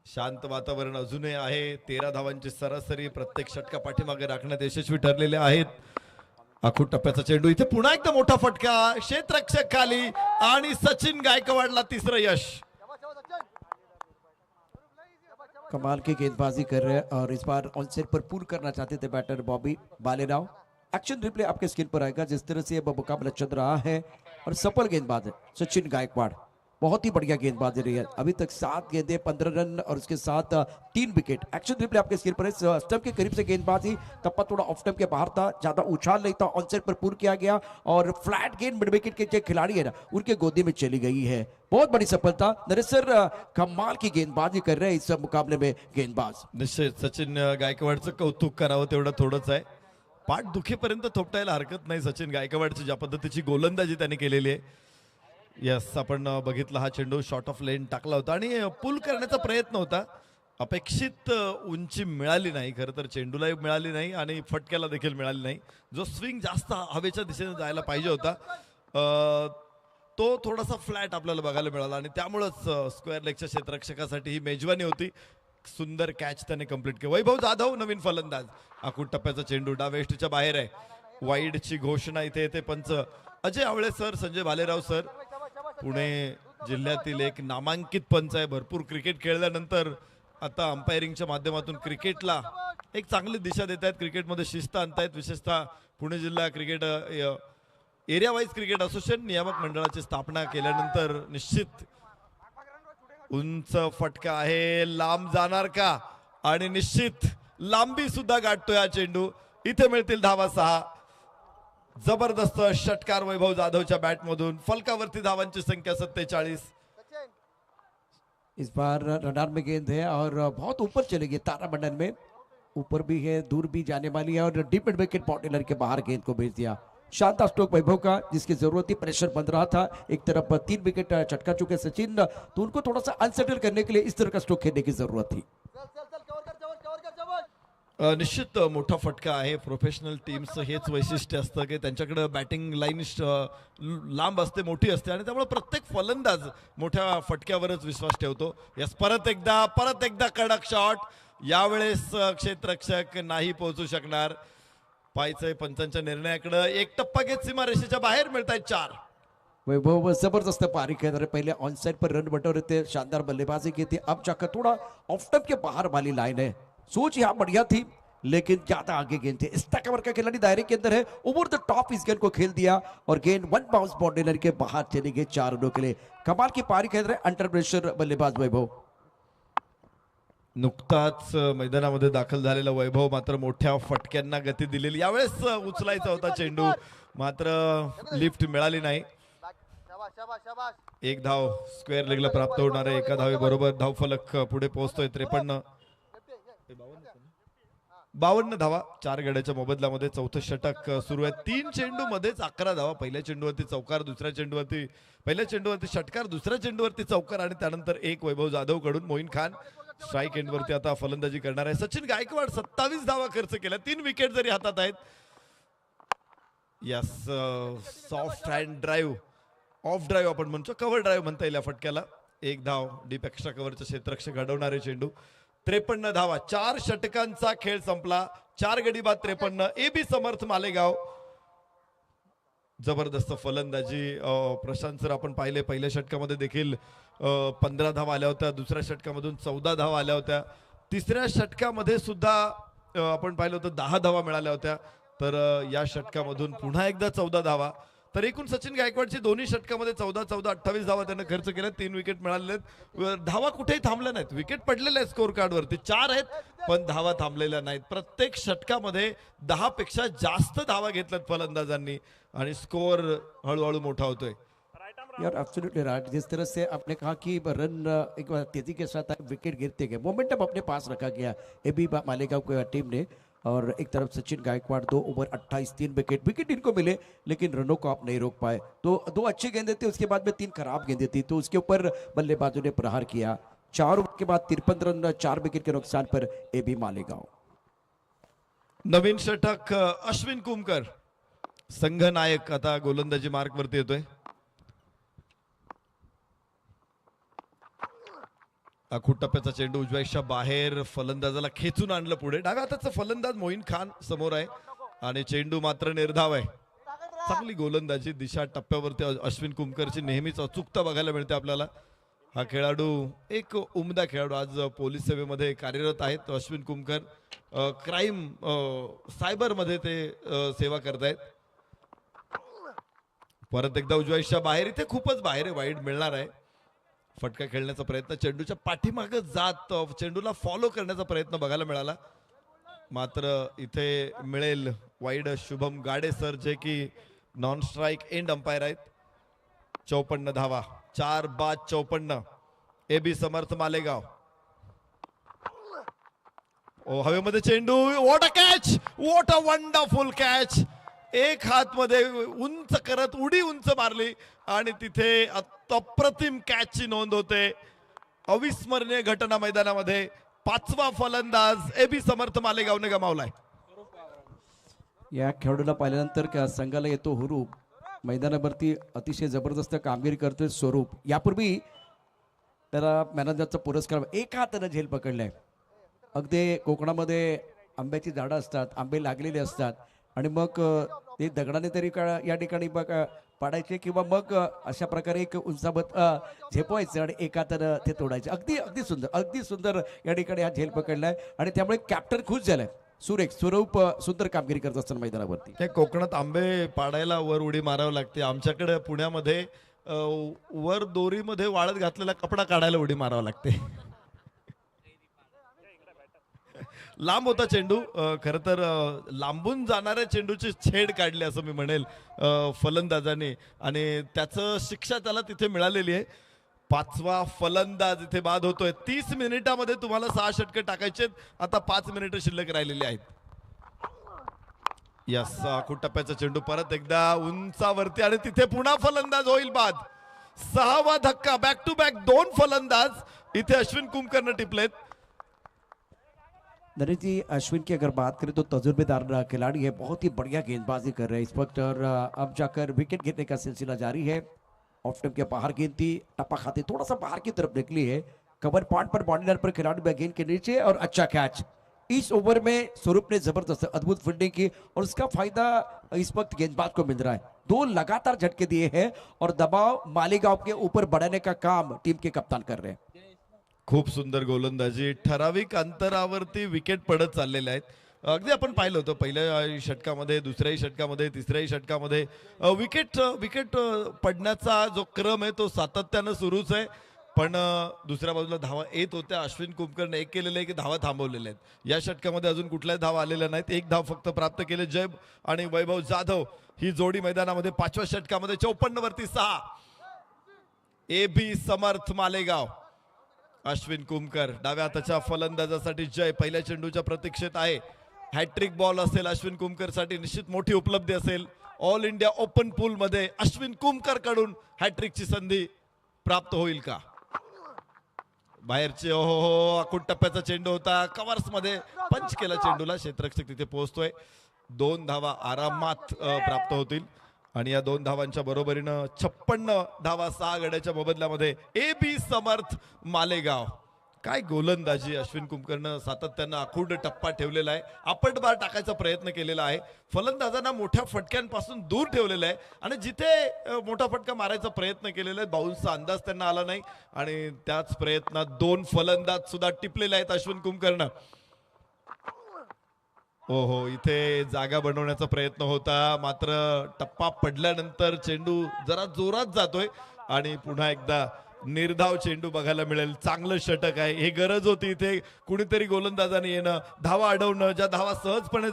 शांत वातावरण अजूनही आहे, 13 धावांची सरासरी प्रत्येक षटका पाठीमागे राखण्यात यशस्वी ठरलेले आहेत। आखूड टप्प्याचा चेंडू, इथे पुन्हा एकदा मोठा फटका, क्षेत्ररक्षक खाली, आणि सचिन गायकवाडला तिसरं यश। कमाल की गेंदबाजी कर रहे हैं, और इस बार ऑन साइड पर पूर्ण करना चाहते थे batter Bobby Balerao. Action replay आपके स्क्रीन पर आएगा, जिस तरह से अब मुकाबला चल रहा है, और सफल गेंदबाज है सचिन गायकवाड़। बहुत ही बढ़िया गेंदबाजी रही है। अभी तक 7 गेंदें 15 रन और उसके साथ 3 विकेट। एक्शन रिप्ले आपके स्क्रीन पर है। स्टंप के करीब से गेंदबाजी, तप्पा थोड़ा ऑफ स्टंप के बाहर था, ज्यादा उछाल नहीं था, ऑन साइड पर पूर्ण किया गया और फ्लैट गेंद मिड विकेट के जो खिलाड़ी है ना उनके गोदी में चली गई है। बहुत बड़ी सफलता। नरेश सर कमाल की गेंदबाजी कर रहे हैं इस मुकाबले में गेंदबाज। निश्चित सचिन गायकवाडचं कौतुक करावं तेवढं थोडंच आहे. पाठ दुखेपर्यंत थोपटायला हरकत नाही सचिन गायकवाडची ज्या पद्धतीची गोलंदाजी त्यांनी केलेली आहे. यस, आपण बघितलं हा चेंडू शॉर्ट ऑफ लेन टाकला होता आणि पुल करण्याचा प्रयत्न होता. अपेक्षित उंची मिळाली नाही, खरं तर चेंडूलाही मिळाली नाही आणि फटक्याला देखील मिळाली नाही. जो स्विंग जास्त हवेच्या दिशेने जायला पाहिजे होता तो थोडासा फ्लॅट आपल्याला बघायला मिळाला आणि त्यामुळेच स्क्वेअर लेगच्या क्षेत्ररक्षकासाठी ही मेजवानी होती. सुंदर कॅच त्याने कंप्लीट केली. वैभव जाधव नवीन फलंदाज. आखूड टप्प्याचा चेंडू डावेस्टच्या बाहेर आहे. वाईडची घोषणा इथे येते. पंच अजय आवळे सर, संजय भालेराव सर, पुणे जिल्ह्यातील एक नामांकित पंच आहे. भरपूर क्रिकेट खेळल्यानंतर आता अंपायरिंगच्या माध्यमातून क्रिकेटला एक चांगली दिशा देत आहेत, क्रिकेटमध्ये शिस्त आणतायत. विशेषतः पुणे जिल्हा cricket area wise cricket association नियामक मंडळाची स्थापना केल्यानंतर निश्चित उंच फटका आहे, लांब जाणार का, आणि निश्चित लांबी सुद्धा गाठतोय हा चेंडू. इथे मिळतील धावा 6. जबरदस्त षटकार वैभव जाधवच्या बॅटमधून. फलकावरती धावांची संख्या 47. इस बार रडार में गेंद है और बहुत ऊपर चलेगी, तारामंडल में ऊपर भी है, दूर भी जाने वाली है और डीप मिड विकेट बॉर्डर के बाहर गेंद को भेज दिया। शानदार स्ट्रोक वैभव का, जिसकी जरूरत थी, प्रेशर बन रहा था। एक तरफ 3 विकेट चटका चुके सचिन, तो उनको थोड़ा सा अनसेटल करने के लिए इस तरह का स्ट्रोक खेलने की जरूरत थी। निश्चित मोठा फटका आहे. प्रोफेशनल टीमचं हेच वैशिष्ट्य असतं की त्यांच्याकडे बॅटिंग लाईन लांब असते, मोठी असते आणि त्यामुळे प्रत्येक फलंदाज मोठ्या फटक्यावरच विश्वास ठेवतो. यस, परत एकदा कडक शॉट. यावेळेस क्षेत्ररक्षक नाही पोहोचू शकणार. पाहायचंय पंचांच्या निर्णयाकडे. एक टप्पा घेत सीमारेषेच्या बाहेर मिळतायत 4. वैभव जबरदस्त पारी खेल रहे, पहले ऑन साइड पर रन बटोरे थे, शानदार बल्लेबाजी की थी, अब जाकर थोड़ा ऑफ स्टंप के बाहर वाली लाइन है। सोच यहाँ बढ़िया थी लेकिन ज्यादा आगे गेंद थे। इस कवर का खिलाड़ी दायरे के अंदर है, ओवर द टॉप इस गेंद को खेल दिया और गेंद 1 बाउंस बाउंड्री के बाहर चली गई 4 रनों के लिए। कमाल की पारी खेल रहे अंडर प्रेशर बल्लेबाज वैभव। नुकताच मैदानामध्ये दाखल झालेला वैभव मात्र मोठ्या फटक्यांना गती दिलेली. यावेळेस उचलायचा होता चेंडू, मात्र लिफ्ट मिळाली नाही. एक धाव स्क्वेअर लेगला प्राप्त होणार आहे. एका धावेबरोबर धावफलक पुढे पोहोचतोय. 52 धावा 4 गड्याच्या मोबदल्यामध्ये. चौथं षटक सुरू आहे. 3 चेंडू मध्येच 11 धावा. पहिल्या चेंडूवरती चौकार, पहिल्या चेंडूवरती षटकार, दुसऱ्या चेंडूवरती चौकार आणि त्यानंतर एक वैभव जाधव कडून. मोईन खान स्ट्राइक एंडवरती आता फलंदाजी करणार आहे. सचिन गायकवाड 27 धावा खर्च केल्या, 3 विकेट जरी हातात आहेत. Yes, soft hand drive, of drive आपण म्हणतो, कव्हर ड्राईव्ह म्हणता येईल या फटक्याला. एक धाव डीप एक्स्ट्रा कव्हरचं क्षेत्ररक्षक घडवणारे चेंडू. 53 धावा. 4 षटकांचा खेळ संपला. 4 गडी बाद 53. AB समर्थ मालेगाव. जबरदस्त फलंदाजी. प्रशांत सर आपण पाहिले, पहिल्या षटकामध्ये देखील 15 धावा आल्या होत्या. दुसऱ्या षटकामधून 14 धावा आल्या होत्या. तिसऱ्या षटकामध्ये सुद्धा आपण पाहिलं होतं 10 धावा मिळाल्या होत्या. तर या षटकामधून पुन्हा एकदा 14 धावा. तर एकूण सचिन गायकवाडची दोन्ही षटकामध्ये 14-14 28 धावा त्यानं खर्च केल्या. 3 विकेट मिळालेले आहेत. धावा कुठेही थांबल्या नाहीत. विकेट पडलेल्या आहेत स्कोर कार्डवरती 4 आहेत, पण धावा थांबलेल्या नाहीत. प्रत्येक षटकामध्ये 10 पेक्षा जास्त धावा घेतल्यात फलंदाजांनी आणि स्कोर हळूहळू मोठा होतोय. यार एब्सोल्युटली राइट। जिस तरह से आपने कहा कि रन एक बार तेजी के साथ विकेट गिरते गए, मोमेंटम अपने पास रखा गया एबी मालेगांव की टीम ने। और एक तरफ सचिन गायकवाड़ 2 ओवर 28 3 विकेट इनको मिले, लेकिन रनों को आप नहीं रोक पाए। तो 2 अच्छी गेंदें थी, उसके बाद में 3 खराब गेंदें थी, तो उसके ऊपर बल्लेबाजों ने प्रहार किया। 4 ओवर के बाद 53 रन 4 विकेट के नुकसान पर एबी मालेगांव। नवीन षटक अश्विन कुमकर, संघ नायक, आता गोलंदाजी मार्क वरती येतोय. आखूड टप्प्याचा चेंडू उजव्याच्या बाहेर, फलंदाजाला खेचून आणलं पुढे. डाव्या हाताचा फलंदाज मोईन खान समोर आहे आणि चेंडू मात्र निर्धाव आहे. चांगली गोलंदाजी दिशा टप्प्यावरती अश्विन कुमकरची नेहमीच अचूकता बघायला मिळते आपल्याला. हा खेळाडू एक उमदा खेळाडू, आज पोलीस सेवेमध्ये कार्यरत आहेत. अश्विन कुमकर क्राईम सायबर मध्ये ते सेवा करतायत. परत एकदा उजव्याच्या बाहेर, इथे खूपच बाहेर आहे, वाईड मिळणार आहे. फटका खेळण्याचा प्रयत्न, चेंडूच्या पाठीमागे जात चेंडूला फॉलो करण्याचा प्रयत्न बघायला मिळाला, मात्र इथे मिळेल वाईड शुभम गाडे सर, जे की नॉन स्ट्राईक एंड अंपायर आहेत. 54 धावा, 4 बाद 54. AB समर्थ मालेगाव. ओ हवेमध्ये चेंडू, what a catch, what a wonderful catch. एक हात मध्ये उंच करत उडी उंच मारली आणि तिथे अप्रतिम कॅचची नोंद होते. अविस्मरणीय घटना मैदानामध्ये. 5वा फलंदाज AB समर्थ मालेगावने गमावलाय. या खेळाडूला पाहिल्यानंतर का संघाला येतो हुरूप. मैदानावरती अतिशय जबरदस्त कामगिरी करतोय स्वरूप. यापूर्वी त्याला मॅनेजरचा पुरस्कार एक हाताने झेल पकडलाय. अगदी कोकणामध्ये आंब्याची झाडं असतात, आंबे लागलेले असतात आणि मग ते दगडाने तरी या ठिकाणी बघ पाडायचे किंवा मग अशा प्रकारे एक उंचावत झेपवायचं आणि एक हातानं ते तोडायचे. अगदी अगदी सुंदर, अगदी सुंदर या ठिकाणी हा झेल पकडलाय आणि त्यामुळे कॅप्टन खुश झालाय. सुरेख स्वरूप सुंदर कामगिरी करत असताना मैदानावरती. त्या कोकणात आंबे पाडायला वर उडी मारावं लागते. आमच्याकडे पुण्यामध्ये वर दोरीमध्ये वाळत घातलेला कपडा काढायला उडी मारावं लागते. लांब होता चेंडू, खर तर लांबून जाणाऱ्या चेंडूची छेड काढली असं मी म्हणेल फलंदाजाने, आणि त्याचं शिक्षा त्याला तिथे मिळालेली आहे. 5वा फलंदाज इथे बाद होतोय. 30 मिनिटामध्ये तुम्हाला 6 षटके टाकायचे. आता 5 मिनिटं शिल्लक राहिलेली आहेत. यस, टप्प्याचा चेंडू परत एकदा उंचावरती आणि तिथे पुन्हा फलंदाज होईल बाद. 6वा धक्का, बॅक टू बॅक 2 फलंदाज इथे अश्विन कुमकरने टिपलेत. नरेश जी, अश्विन की अगर बात करें तो तजुर्बेदार खिलाड़ी है, बहुत ही बढ़िया गेंदबाजी कर रहे हैं इस वक्त और अब जाकर विकेट गिरने का सिलसिला जारी है. ऑफ स्टंप के बाहर गेंद थी, टप्पा खाते थोड़ा सा बाहर की तरफ निकली है. कवर पॉइंट पर बाउंड्री पर खिलाड़ी गेंद के नीचे और अच्छा कैच. इस ओवर में स्वरूप ने जबरदस्त अद्भुत फील्डिंग की और उसका फायदा इस वक्त गेंदबाज को मिल रहा है. 2 लगातार झटके दिए हैं और दबाव मालेगांव के ऊपर बढ़ाने का काम टीम के कप्तान कर रहे हैं. खूप सुंदर गोलंदाजी. ठराविक अंतरावरती विकेट पडत चाललेले आहेत. अगदी आपण पाहिलं होतं पहिल्या षटकामध्ये, दुसऱ्याही षटकामध्ये, तिसऱ्याही षटकामध्ये विकेट पडण्याचा जो क्रम आहे तो सातत्यानं सुरूच आहे. पण दुसऱ्या बाजूला धावा येत होत्या. अश्विन कुमकरने एक केलेले आहे की धावा थांबवलेल्या आहेत. या षटकामध्ये अजून कुठल्याही धावा आलेल्या नाहीत. एक धाव फक्त प्राप्त केले. जय आणि वैभव जाधव ही जोडी मैदानामध्ये 5व्या षटकामध्ये 54 वरती 6. AB समर्थ मालेगाव. अश्विन कुमकर डाव्या हाताच्या फलंदाजासाठी जय पहिल्या चेंडूच्या प्रतीक्षेत आहे. हॅट्रिक बॉल असेल अश्विन कुमकर साठी, निश्चित मोठी उपलब्धी असेल. ऑल इंडिया ओपन पूल मध्ये अश्विन कुमकर कडून हॅट्रिकची संधी प्राप्त होईल का? बाहेरचे हो टप्प्याचा चेंडू होता. कव्हर्स मध्ये पंच केला चेंडूला. क्षेत्ररक्षक तिथे पोहोचतोय. 2 धावा आरामात प्राप्त होतील आणि या 2 धावांच्या बरोबरीनं 56 धावा 6 गड्याच्या मोबदल्यामध्ये AB समर्थ मालेगाव. काय गोलंदाजी अश्विन कुमकरनं सातत्यानं आखूड टप्पा ठेवलेला आहे. आपट बार टाकायचा प्रयत्न केलेला आहे. फलंदाजांना मोठ्या फटक्यांपासून दूर ठेवलेला आहे आणि जिथे मोठा फटका मारायचा प्रयत्न केलेला आहे बाउन्सचा अंदाज त्यांना आला नाही आणि त्याच प्रयत्नात 2 फलंदाज सुद्धा टिपलेले आहेत अश्विन कुमकरनं. हो इथे जागा बनवण्याचा प्रयत्न होता, मात्र टप्पा पडल्यानंतर चेंडू जरा जोरात जातोय आणि पुन्हा एकदा निर्धाव चेंडू बघायला मिळेल. चांगलं षटक आहे. हे गरज होती इथे कुणीतरी गोलंदाजाने येणं, धावा अडवणं. ज्या धावा सहजपणे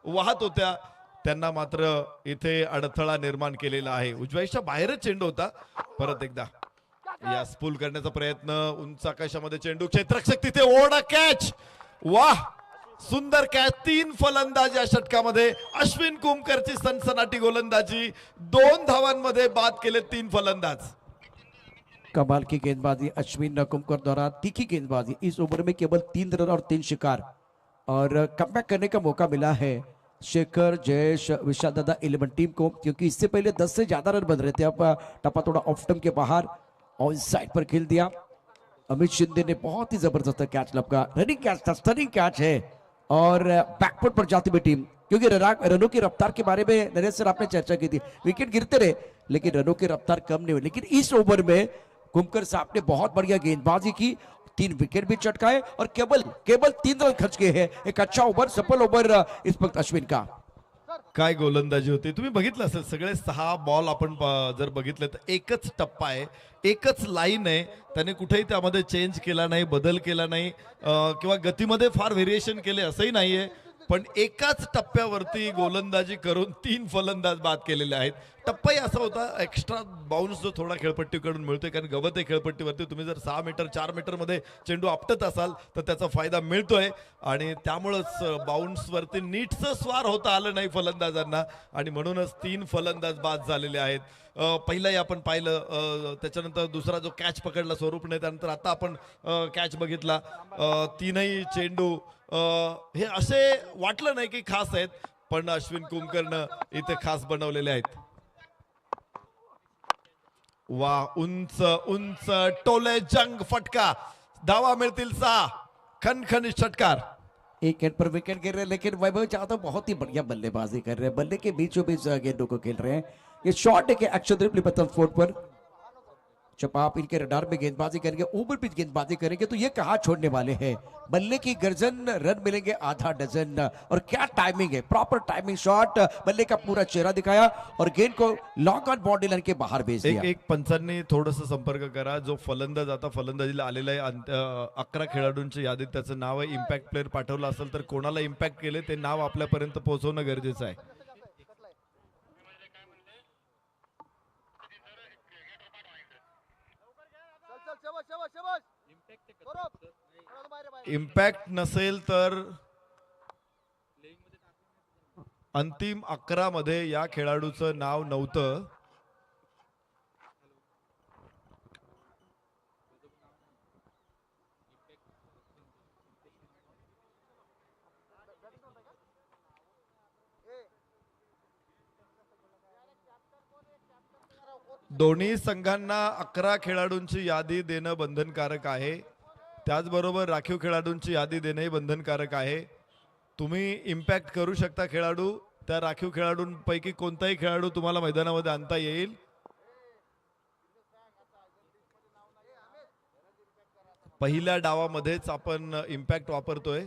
वाहत होत्या त्यांना मात्र इथे अडथळा निर्माण केलेला आहे. उजव्याच्या बाहेरच चेंडू होता. परत एकदा या स्पूल करण्याचा प्रयत्न. उंच आकाशामध्ये चेंडू. क्षेत्ररक्षक तिथे ओढा कॅच. वाह सुंदर कॅच. 3 फलंदाज या षटकामध्ये. अश्विन कुमकरची सनसनाटी गोलंदाजी. 2 धावांमध्ये बाद केले 3 फलंदाज. कमाल की गेंदबाजी अश्विन कुमकर द्वारा. तीखी गेंदबाजी. इस ओवर में केवल 3 रन और 3 शिकार और कमबैक करने का मौका मिला है शेखर, जयेश, विशाल दादा 11 टीम को, क्योंकि इससे पहले 10 से ज्यादा रन बन रहे थे. अब टप्पा थोड़ा ऑफ स्टंप के बाहर ऑन साइड पर खेल दिया. अमित शिंदे ने बहुत ही जबरदस्त कैच लपका. रनिंग कैच था, स्टनिंग कैच है और बैकफुट पर जाती हुई टीम, क्योंकि रनों की रफ्तार के बारे में नरेश सर आपने चर्चा की थी. विकेट गिरते रहे लेकिन रनों की रफ्तार कम नहीं हुई. लेकिन इस ओवर में कुमकर साहब ने बहुत बढ़िया गेंदबाजी की. 3 विकेट भी चटकाए और केवल 3 रन खर्च किए हैं. एक अच्छा ओवर, सफल ओवर इस वक्त अश्विन का. काय गोलंदाजी होती. तुम्ही बघितलं असेल सगळे 6 बॉल आपण जर बघितले तर एकच टप्पा आहे, एकच लाईन आहे. त्याने कुठेही त्यामध्ये चेंज केला नाही, बदल केला नाही किंवा गतीमध्ये फार व्हेरिएशन केले असंही नाहीये. पण एकाच टप्प्यावरती गोलंदाजी करून 3 फलंदाज बाद केलेले आहेत. टप्पाही असा होता, एक्स्ट्रा बाउन्स जो थोडा खेळपट्टीकडून मिळतोय, कारण गवत आहे खेळपट्टीवरती. तुम्ही जर 6 मीटर 4 मीटर मध्ये चेंडू आपटत असाल तर त्याचा फायदा मिळतोय आणि त्यामुळंच बाउन्सवरती नीटचं स्वार होता आलं नाही फलंदाजांना आणि म्हणूनच 3 फलंदाज बाद झालेले आहेत. पहिलाही आपण पाहिलं, त्याच्यानंतर दुसरा जो कॅच पकडला स्वरूपने, त्यानंतर आता आपण कॅच बघितला. तीनही चेंडू हे असे वाटलं नाही की खास आहेत, पण अश्विन कुमकरनं इथे खास बनवलेले आहेत. वा, उंच उंच टोले जंग फटका, धावा मिळतील 6, खनखनीत षटकार. एक गेंद पर विकेट गिर रहे हैं, लेकिन वैभव यादव बहुत ही बढ़िया बल्लेबाजी कर रहे हैं, बल्ले के बीचों बीच गेंदों को खेल रहे हैं. ये शॉट है कि अक्षदीप लिपतन स्पोर्ट पर जब आप इनके रडार में गेंदबाजी करेंगे, ओवर पिच गेंदबाजी करेंगे तो ये कहाँ छोड़ने वाले हैं. बल्ले की गर्जन, रन मिलेंगे आधा डजन. और क्या टाइमिंग है, प्रॉपर टाइमिंग शॉट, बल्ले का पूरा चेहरा दिखाया और गेंद को लॉन्ग ऑन बाउंड्री लाइन के बाहर भेज दिया. एक पंचांनी थोडस संपर्क करा. जो फलंदाज आता फलंदाजीला आलेला आहे 11 खेळाडूंची यादीत त्याचं नाव आहे. इम्पॅक्ट प्लेअर पाठवलं असेल तर कोणाला इम्पॅक्ट केले ते नाव आपल्यापर्यंत पोहोचवणं गरजेचं आहे. इम्पॅक्ट नसेल तर अंतिम 11 मध्ये या खेळाडूचं नाव नव्हतं. दोन्ही संघांना 11 खेळाडूंची यादी देणं बंधनकारक आहे. त्याचबरोबर राखीव खेळाडूंची यादी देणंही बंधनकारक आहे. तुम्ही इम्पॅक्ट करू शकता खेळाडू, त्या राखीव खेळाडूंपैकी कोणताही खेळाडू तुम्हाला मैदानामध्ये आणता येईल. पहिल्या डावामध्येच आपण इम्पॅक्ट वापरतोय.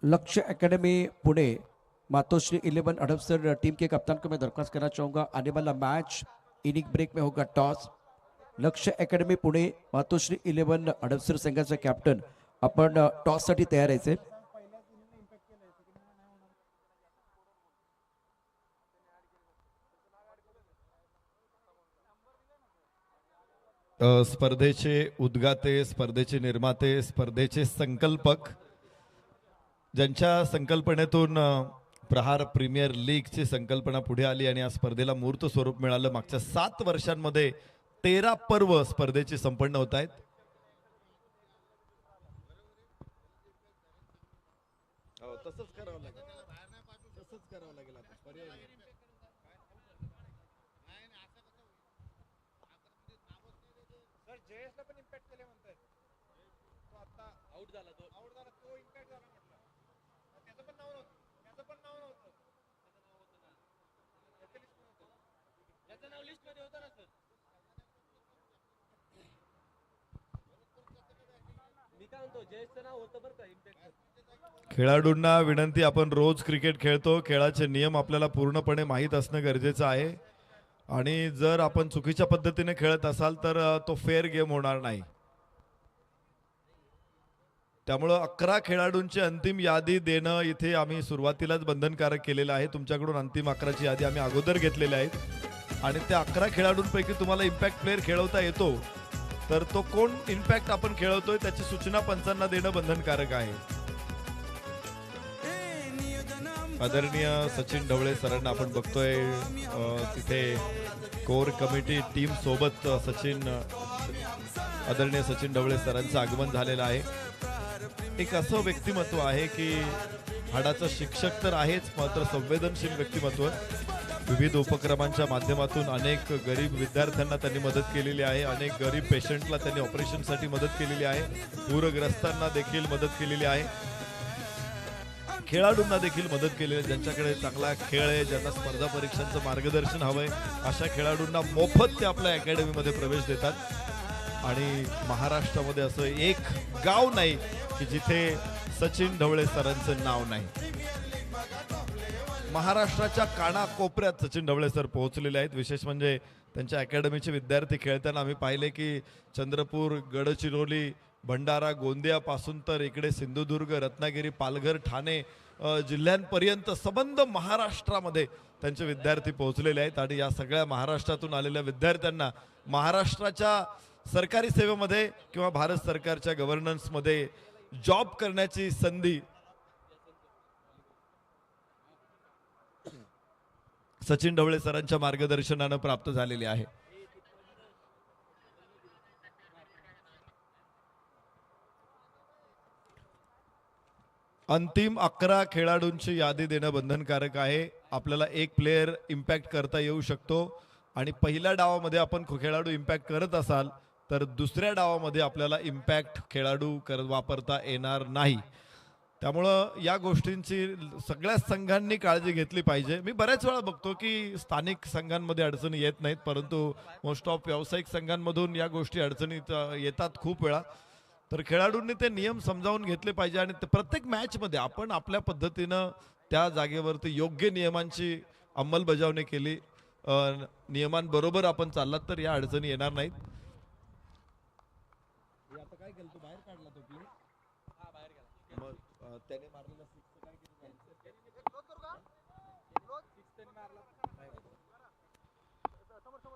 लक्ष्य एकेडमी पुणे मातोश्री 11 अडपसर टीम के कप्तान को मैं दरख्वास्त करना चाहूंगा, आने वाला मैच इनिंग ब्रेक में होगा टॉस. लक्ष्य एकेडमी पुणे मातोश्री 11 अडपसर संघाचा कॅप्टन, आपण टॉस साठी तयार आहे. स्पर्धेचे उद्गाते, स्पर्धेचे निर्माते, स्पर्धेचे संकल्पक, ज्यांच्या संकल्पनेतून प्रहार प्रीमियर लीगची संकल्पना पुढे आली आणि या स्पर्धेला मूर्त स्वरूप मिळालं. मागच्या 7 वर्षांमध्ये 13 पर्व स्पर्धेची संपन्न होत आहेत. तसंच करावं लागेल, तसंच करावं लागेल आता, पर्याय नाही. खेळाडूंना विनंती, आपण रोज क्रिकेट खेळतो, खेळाचे नियम आपल्याला पूर्णपणे माहीत असणं गरजेचं आहे आणि जर आपण चुकीच्या पद्धतीने खेळत असाल तर तो फेअर गेम होणार नाही. त्यामुळं 11 खेळाडूंची अंतिम यादी देणं इथे आम्ही सुरुवातीलाच बंधनकारक केलेलं आहे. तुमच्याकडून अंतिम 11ची यादी आम्ही अगोदर घेतलेल्या आहेत आणि त्या 11 खेळाडूंपैकी तुम्हाला इम्पॅक्ट प्लेअर खेळवता येतो तर तो कोण इम्पॅक्ट आपण खेळवतोय त्याची सूचना पंचांना देणं बंधनकारक आहे. आदरणीय सचिन ढवळे सरांना आपण बघतोय तिथे कोर कमिटी टीम सोबत आदरणीय सचिन ढवळे सरांचं आगमन झालेलं आहे. एक असं व्यक्तिमत्व आहे की हाडाचा शिक्षक तर आहेच, मात्र संवेदनशील व्यक्तिमत्व. विविध उपक्रमांच्या माध्यमातून अनेक गरीब विद्यार्थ्यांना त्यांनी मदत केलेली आहे, अनेक गरीब पेशंटला त्यांनी ऑपरेशनसाठी मदत केलेली आहे, पूरग्रस्तांना देखील मदत केलेली आहे. खेळाडूंना देखील मदत केली आहे, ज्यांच्याकडे चांगला खेळ आहे, ज्यांना स्पर्धा परीक्षांचं मार्गदर्शन हवंय, अशा खेळाडूंना मोफत ते आपल्या अकॅडमीमध्ये प्रवेश देतात। आणि महाराष्ट्रामध्ये असं एक गाव नाही की जिथे सचिन ढवळे सरांचं नाव नाही। महाराष्ट्राच्या कानाकोपऱ्यात सचिन ढवळे सर पोहोचलेले आहेत। विशेष म्हणजे त्यांच्या अकॅडमीचे विद्यार्थी खेळताना आम्ही पाहिले की चंद्रपूर, गडचिरोली, भंडारा, गोंदिया पासून तर इकडे सिंधुदुर्ग, रत्नागिरी, पालघर, ठाणे जिल्ह्यांपर्यंत सबंध महाराष्ट्रामध्ये त्यांचे विद्यार्थी पोहोचलेले आहेत। आणि या सगळ्या महाराष्ट्रातून आलेल्या विद्यार्थ्यांना महाराष्ट्राच्या सरकारी सेवेमध्ये किंवा भारत सरकारच्या गव्हर्नन्समध्ये जॉब करण्याची संधी सचिन ढवळे सरांच्या मार्गदर्शनाने प्राप्त झालेली आहे। अंतिम 11 खेळाडूंची यादी देणं बंधनकारक आहे। आपल्याला एक प्लेयर इम्पॅक्ट करता येऊ शकतो आणि पहिल्या डावामध्ये आपण खेळाडू इम्पॅक्ट करत असाल तर दुसऱ्या डावामध्ये आपल्याला इम्पॅक्ट खेळाडू वापरता येणार नाही। त्यामुळं या गोष्टींची सगळ्या संघांनी काळजी घेतली पाहिजे। मी बऱ्याच वेळा बघतो की स्थानिक संघांमध्ये अडचणी येत नाहीत, परंतु मोस्ट ऑफ व्यावसायिक संघांमधून या गोष्टी अडचणीत येतात खूप वेळा। तर खेळाडूंनी ते नियम समजावून घेतले पाहिजे आणि प्रत्येक मॅचमध्ये आपण आपल्या पद्धतीनं त्या जागेवरती योग्य नियमांची अंमलबजावणी केली, नियमांबरोबर आपण चाललात तर या अडचणी येणार नाहीत।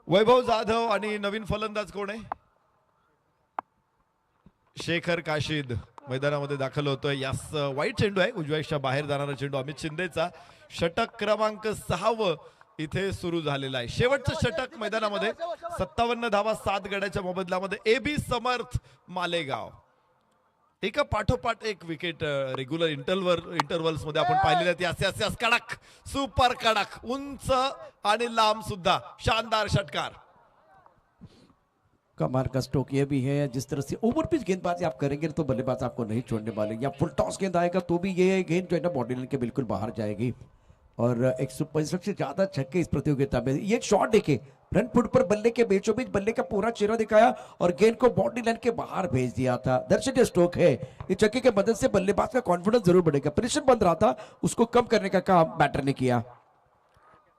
वैभव जाधव आणि नवीन फलंदाज कोण आहे? शेखर काशीद मैदानामध्ये दाखल होतोय। यास वाईट चेंडू आहे, उजव्याच्या बाहेर जाणारा चेंडू अमित शिंदेचा। षटक क्रमांक 6 इथे सुरू झालेला आहे। शेवटचं षटक मैदानामध्ये 57 धावा 7 गड्याच्या मोबदल्यामध्ये एबी समर्थ मालेगाव। एका पाठोपाठ एक विकेट रेग्युलर इंटरव्हल्स मध्ये आपण पाहिलेले आहेत। यास यास यास कडक, सुपर कडक, उंच आणि लांब सुद्धा शानदार षटकार। कमाल का स्ट्रोक ये भी है। जिस तरह से ओवर पिच गेंदबाजी आप करेंगे तो बल्लेबाज आपको नहीं छोड़ने वाले, या फुल टॉस गेंद आएगा तो भी ये गेंद जो है ना बॉडी लाइन के बिल्कुल बाहर जाएगी। और 165 से ज्यादा छक्के इस प्रतियोगिता में। ये शॉट देखिए, फ्रंट फुट पर बल्ले के बीचों बीच बल्ले का पूरा चेहरा दिखाया और गेंद को बॉडी लाइन के बाहर भेज दिया था। दर्शनीय स्ट्रोक है। इस छक्के के मदद से बल्लेबाज का कॉन्फिडेंस जरूर बढ़ेगा। प्रेशर बन रहा था, उसको कम करने का काम बैटर ने किया।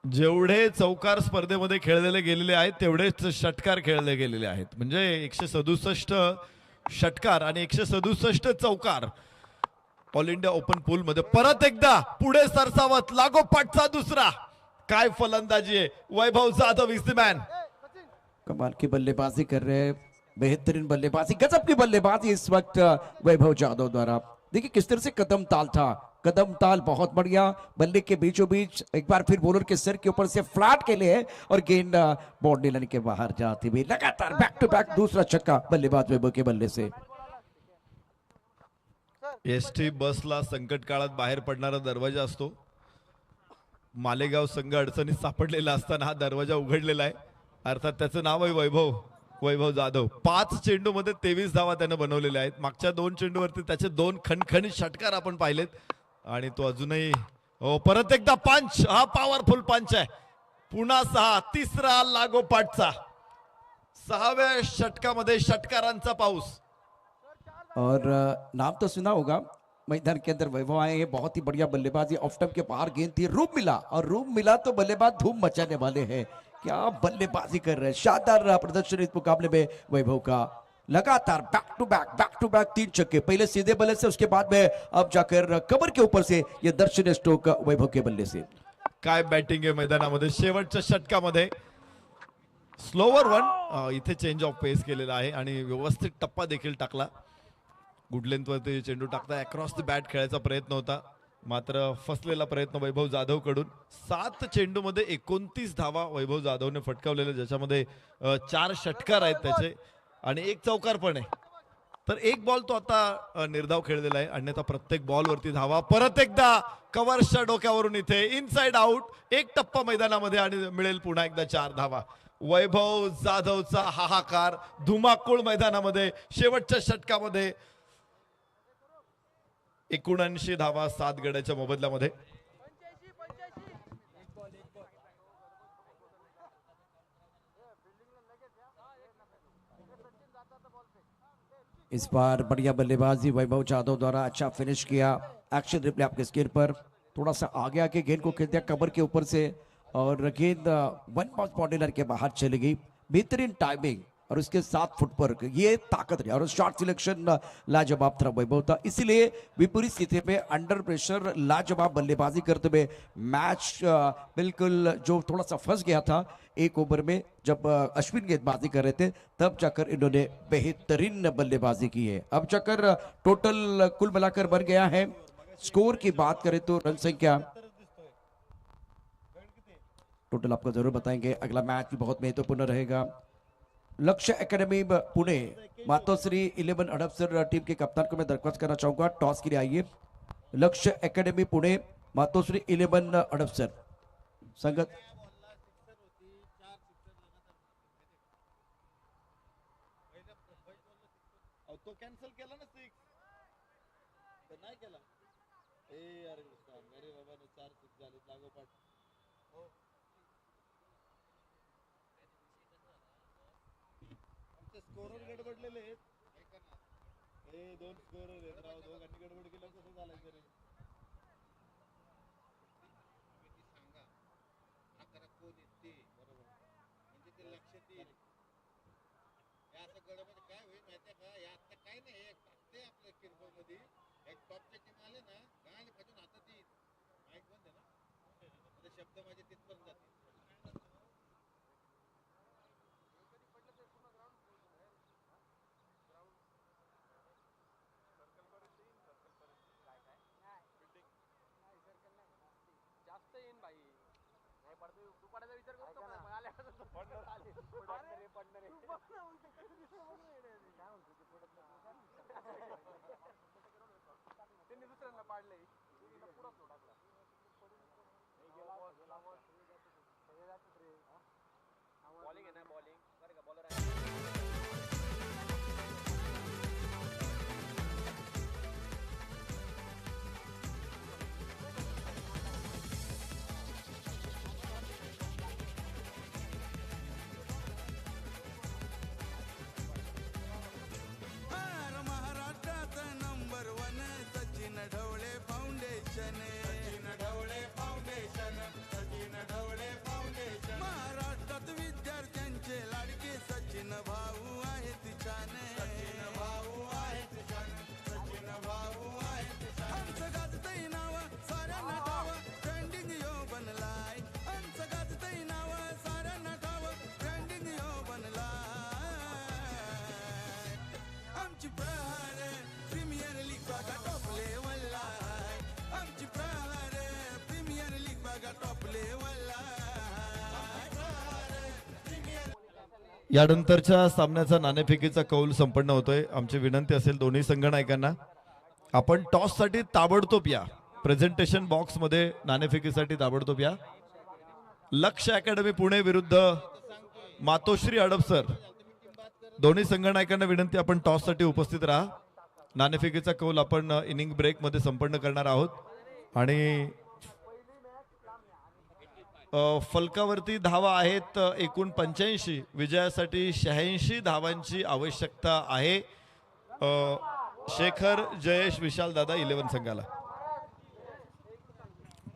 जेवढे चौकार स्पर्धेमध्ये खेळलेले गेलेले आहेत तेवढेच षटकार खेळले गेलेले आहेत। म्हणजे 167 षटकार आणि 167 चौकार ऑल इंडिया ओपन पूल मध्ये। परत एकदा पुढे सरसावत लागोपाठचा दुसरा। काय फलंदाजी आहे, वैभव जाधव इज द मॅन। कमाल की बल्लेबाजी कर रहे हैं, बेहतरीन बल्लेबाजी, गजब की बल्लेबाजी इस वक्त वैभव जाधव द्वारा। देखिए किस तरह से कदम ताल था, कदम ताल बहुत बढ़िया। बल्ले के बीचों बीच एक बार फिर बॉलर के सिर के ऊपर से फ्लैट के लिए और गेंद बॉडी लाइन के बाहर जाती हुई। लगातार बैक टू बैक दूसरा छक्का बल्लेबाज वैभव के बल्ले से। एसटी बसला संकट काळात बाहेर पडणारा दरवाजा असतो। मालेगाव संघ अडचणीत सापडलेला असताना हा दरवाजा उघडलेला आहे, अर्थात त्याचं नाव आहे वैभव जाधव। 5 चेंडूमध्ये 23 धावा त्याने बनवलेल्या आहेत। मागच्या 2 चेंडूवरती त्याचे 2 खणखणीत षटकार आपण पाहिलेत आणि तो अजूनही परत एकदा पंच, हा पॉवरफुल पंच आहे। पुन्हा 6, तिसरा लागोपाठचा। 6व्या षटकामध्ये षटकारांचा पाऊस। और नाम तो सुना होगा, मैदान के अंदर वैभव आए हैं, बहुत ही बढ़िया बल्लेबाजी। ऑफ स्टंप के बाहर गेंद थी, रूम मिला और रूम मिला तो बल्लेबाज धूम मचाने वाले हैं। क्या बल्लेबाजी कर रहे हैं, शानदार प्रदर्शन इस मुकाबले में वैभव का। लगातार बैक टू बैक 3 छक्के, पहले सीधे बल्ले से, उसके बाद में अब जाकर कवर के ऊपर से ये दर्शनीय स्ट्रोक वैभव के बल्ले से। काय बॅटिंग आहे मैदानामध्ये। शेवटच्या षटकामध्ये स्लोवर वन, इथे चेंज ऑफ पेस केलेला आहे आणि व्यवस्थित टप्पा देखील टाकला। गुड लेंथ वरती चेंडू टाकता अक्रॉस द बॅट खेळायचा प्रयत्न होता, मात्र फसलेला प्रयत्न वैभव जाधव कडून। 7 चेंडूमध्ये 29 धावा वैभव जाधवने फटकावलेल्या, ज्याच्यामध्ये 4 षटकार आहेत त्याचे आणि 1 चौकार पण आहे। तर 1 बॉल तो आता निर्धाव खेळलेला आहे, अन्यथा प्रत्येक बॉल वरती धावा। परत एकदा कव्हर्सच्या डोक्यावरून इथे इनसाइड आउट, 1 टप्पा मैदानामध्ये आणि मिळेल पुन्हा एकदा 4 धावा। वैभव जाधवचा हाहाकार धुमाकूळ मैदानामध्ये शेवटच्या षटकामध्ये 79 धावा 7 गड्याच्या मोबदल्यामध्ये. इस बार बढ़िया बल्लेबाजी वैभव जाधव द्वारा, अच्छा फिनिश किया. एक्शन रिप्ले आपके स्क्रीन पर. थोड़ा सा आगे आके गेंद को खेल दिया कवर के ऊपर से और गेंद वन बाउंस बाउंड्री के बाहर चली गई. बेहतरीन टाइमिंग और उसके साथ फुटवर्क, ये ताकत रही और शॉट सिलेक्शन लाजवाब था वैभव था. इसीलिए विपरीत स्थिति में अंडर प्रेशर लाजवाब बल्लेबाजी करते हुए मैच बिल्कुल जो थोड़ा सा फंस गया था एक ओवर में जब अश्विन गेंदबाजी कर रहे थे, तब जाकर इन्होंने बेहतरीन बल्लेबाजी की है. अब जाकर टोटल कुल मिलाकर बन गया है. स्कोर की बात करें तो रन संख्या टोटल आपको जरूर बताएंगे. अगला मैच भी बहुत महत्वपूर्ण रहेगा. लक्ष्य एकेडमी पुणे मातोश्री 11 हडपसर टीम के कप्तान को मैं दरख्वास्त करना चाहूंगा, टॉस के लिए आइए. लक्ष्य एकेडमी पुणे मातोश्री 11 हडपसर संगत. तो कॅन्सल केला ना 6 तर नाही केला. अरे मेरे बाबा ने 4 6 झाले लागोपाठ. आमचे स्कोरर गडबडलेले आहेत. हे 2 स्कोरर आहेत राव, दोघांनी गडबड केलं कसं झालं तरी. सांगा आता कोण येते बरोबर म्हणजे ते लक्षात येईल. हे असं गडबड काय होईल माहितीये का, हे आता काय नाही, हे टाकते आपल्या किरकोळ मध्ये एक टॉपचे टीम आले ना गाणी पाठवून हातात येईल. माईक बंद आहे ना, आता शब्द माझे तिथपर्यंत जातील. जास्त येईन भाई, नाही पडतो तू पडायचा विचार करतो का मग आले पडणार त्यांनी दुसऱ्यांना पाडलंय पुढं टाकला बॉलिंग आहे ना, बॉलिंग बरं का, बॉलर आहे. महाराष्ट्रात विद्यार्थ्यांचे लाडके सचिन भाऊ आहेत छान. भाऊ आहेत सचिन भाऊ आहेत. आमचं गाजतही नाव साऱ्यांना ठाव, ट्रेंडिंग यो बनलाय. आमचं गाजतही नाव साऱ्यांना ठाव, ट्रेंडिंग यो बनलाय. आमची प्रहार प्रीमियर लीग बघा टॉप लेवलला. आमची प्रहार प्रीमियर लीग बघा टॉप लेवलला. यानंतरच्या सामन्याचा नाणेफेकीचा कौल संपन्न होतोय. आमची विनंती असेल दोन्ही संघनायकांना, आपण टॉस साठी ताबडतोब या. प्रेझेंटेशन बॉक्स मध्ये नाणेफेकीसाठी ताबडतोब या. लक्ष्य अकॅडमी पुणे विरुद्ध मातोश्री हडपसर, दोन्ही संघनायकांना विनंती, आपण टॉस साठी उपस्थित राहा. नाणेफेकीचा कौल आपण इनिंग ब्रेक मध्ये संपन्न करणार आहोत आणि फलकावरती धावा आहेत एकूण 85. विजयासाठी 86 धावांची आवश्यकता आहे शेखर जयेश विशाल दादा 11 संघाला.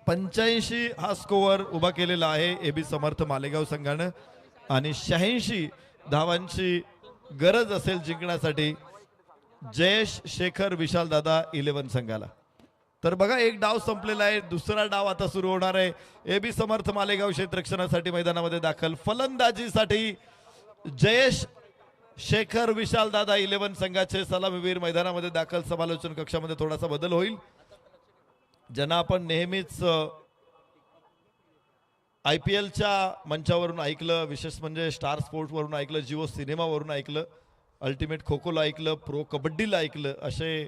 85 हा स्कोअर उभा केलेला आहे एबी समर्थ मालेगाव संघानं आणि 86 धावांची गरज असेल जिंकण्यासाठी जयेश शेखर विशाल दादा 11 संघाला. तर बघा, एक डाव संपलेला आहे, दुसरा डाव आता सुरू होणार आहे. एबी समर्थ मालेगाव क्षेत्ररक्षणासाठी मैदानामध्ये दाखल. फलंदाजीसाठी जयेश शेखर विशाल दादा 11 संघाचे सलामीवीर मैदानामध्ये दाखल. समालोचन कक्षामध्ये थोडासा बदल होईल. ज्यांना आपण नेहमीच IPLच्या मंचावरून ऐकलं, विशेष म्हणजे स्टार स्पोर्ट्स वरून ऐकलं, जिओ सिनेमावरून ऐकलं, अल्टिमेट खो खोला ऐकलं, प्रो कबड्डीला ऐकलं, असे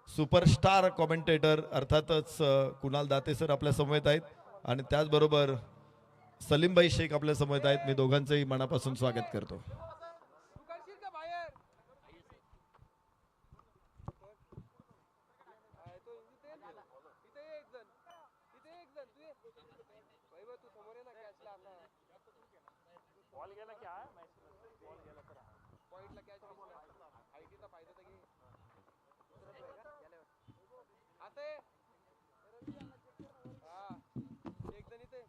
सुपरस्टार कॉमेंटेटर अर्थातच कुणाल दाते सर आपल्या समवेत आहेत आणि त्याचबरोबर सलीमभाई शेख आपल्या समवेत आहेत. मी दोघांचंही मनापासून स्वागत करतो. वैभव तू समोर ये ना कॅचला आता बॉल गेला की हा मॅच बॉल गेला तर पॉइंटला कॅच आयटीचा फायदा तर घे आता ये. हा एक जण इथे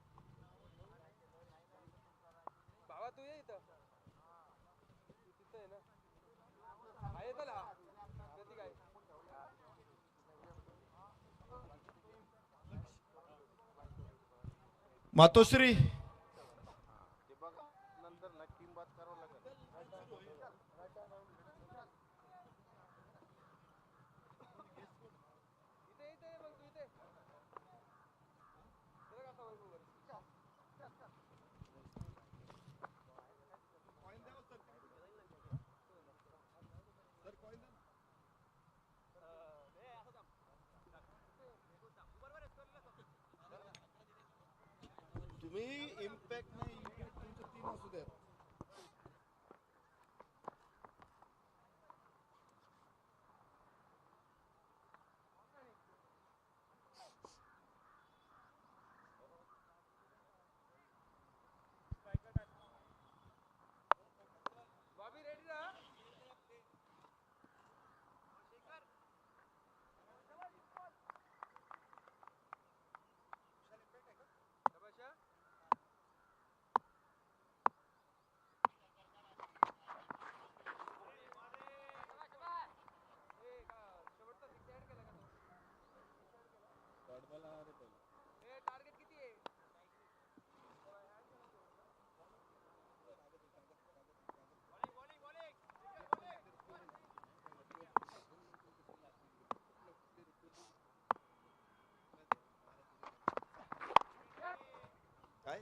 भावा तू ये इथं तू तिथं आहे ना आहे चला प्रतीक आहे मातोश्री इथे इथे ये मग तू इथे जरा कसा वैभव वर. तुम्ही इम्पॅक्ट नाही इम्पॅक्ट तुमचे 3 असू द्या. बाबी रेडी राहा तमाशा शेवटचा सिक्स ऍड केला का तो टार्गेट किती आहे काय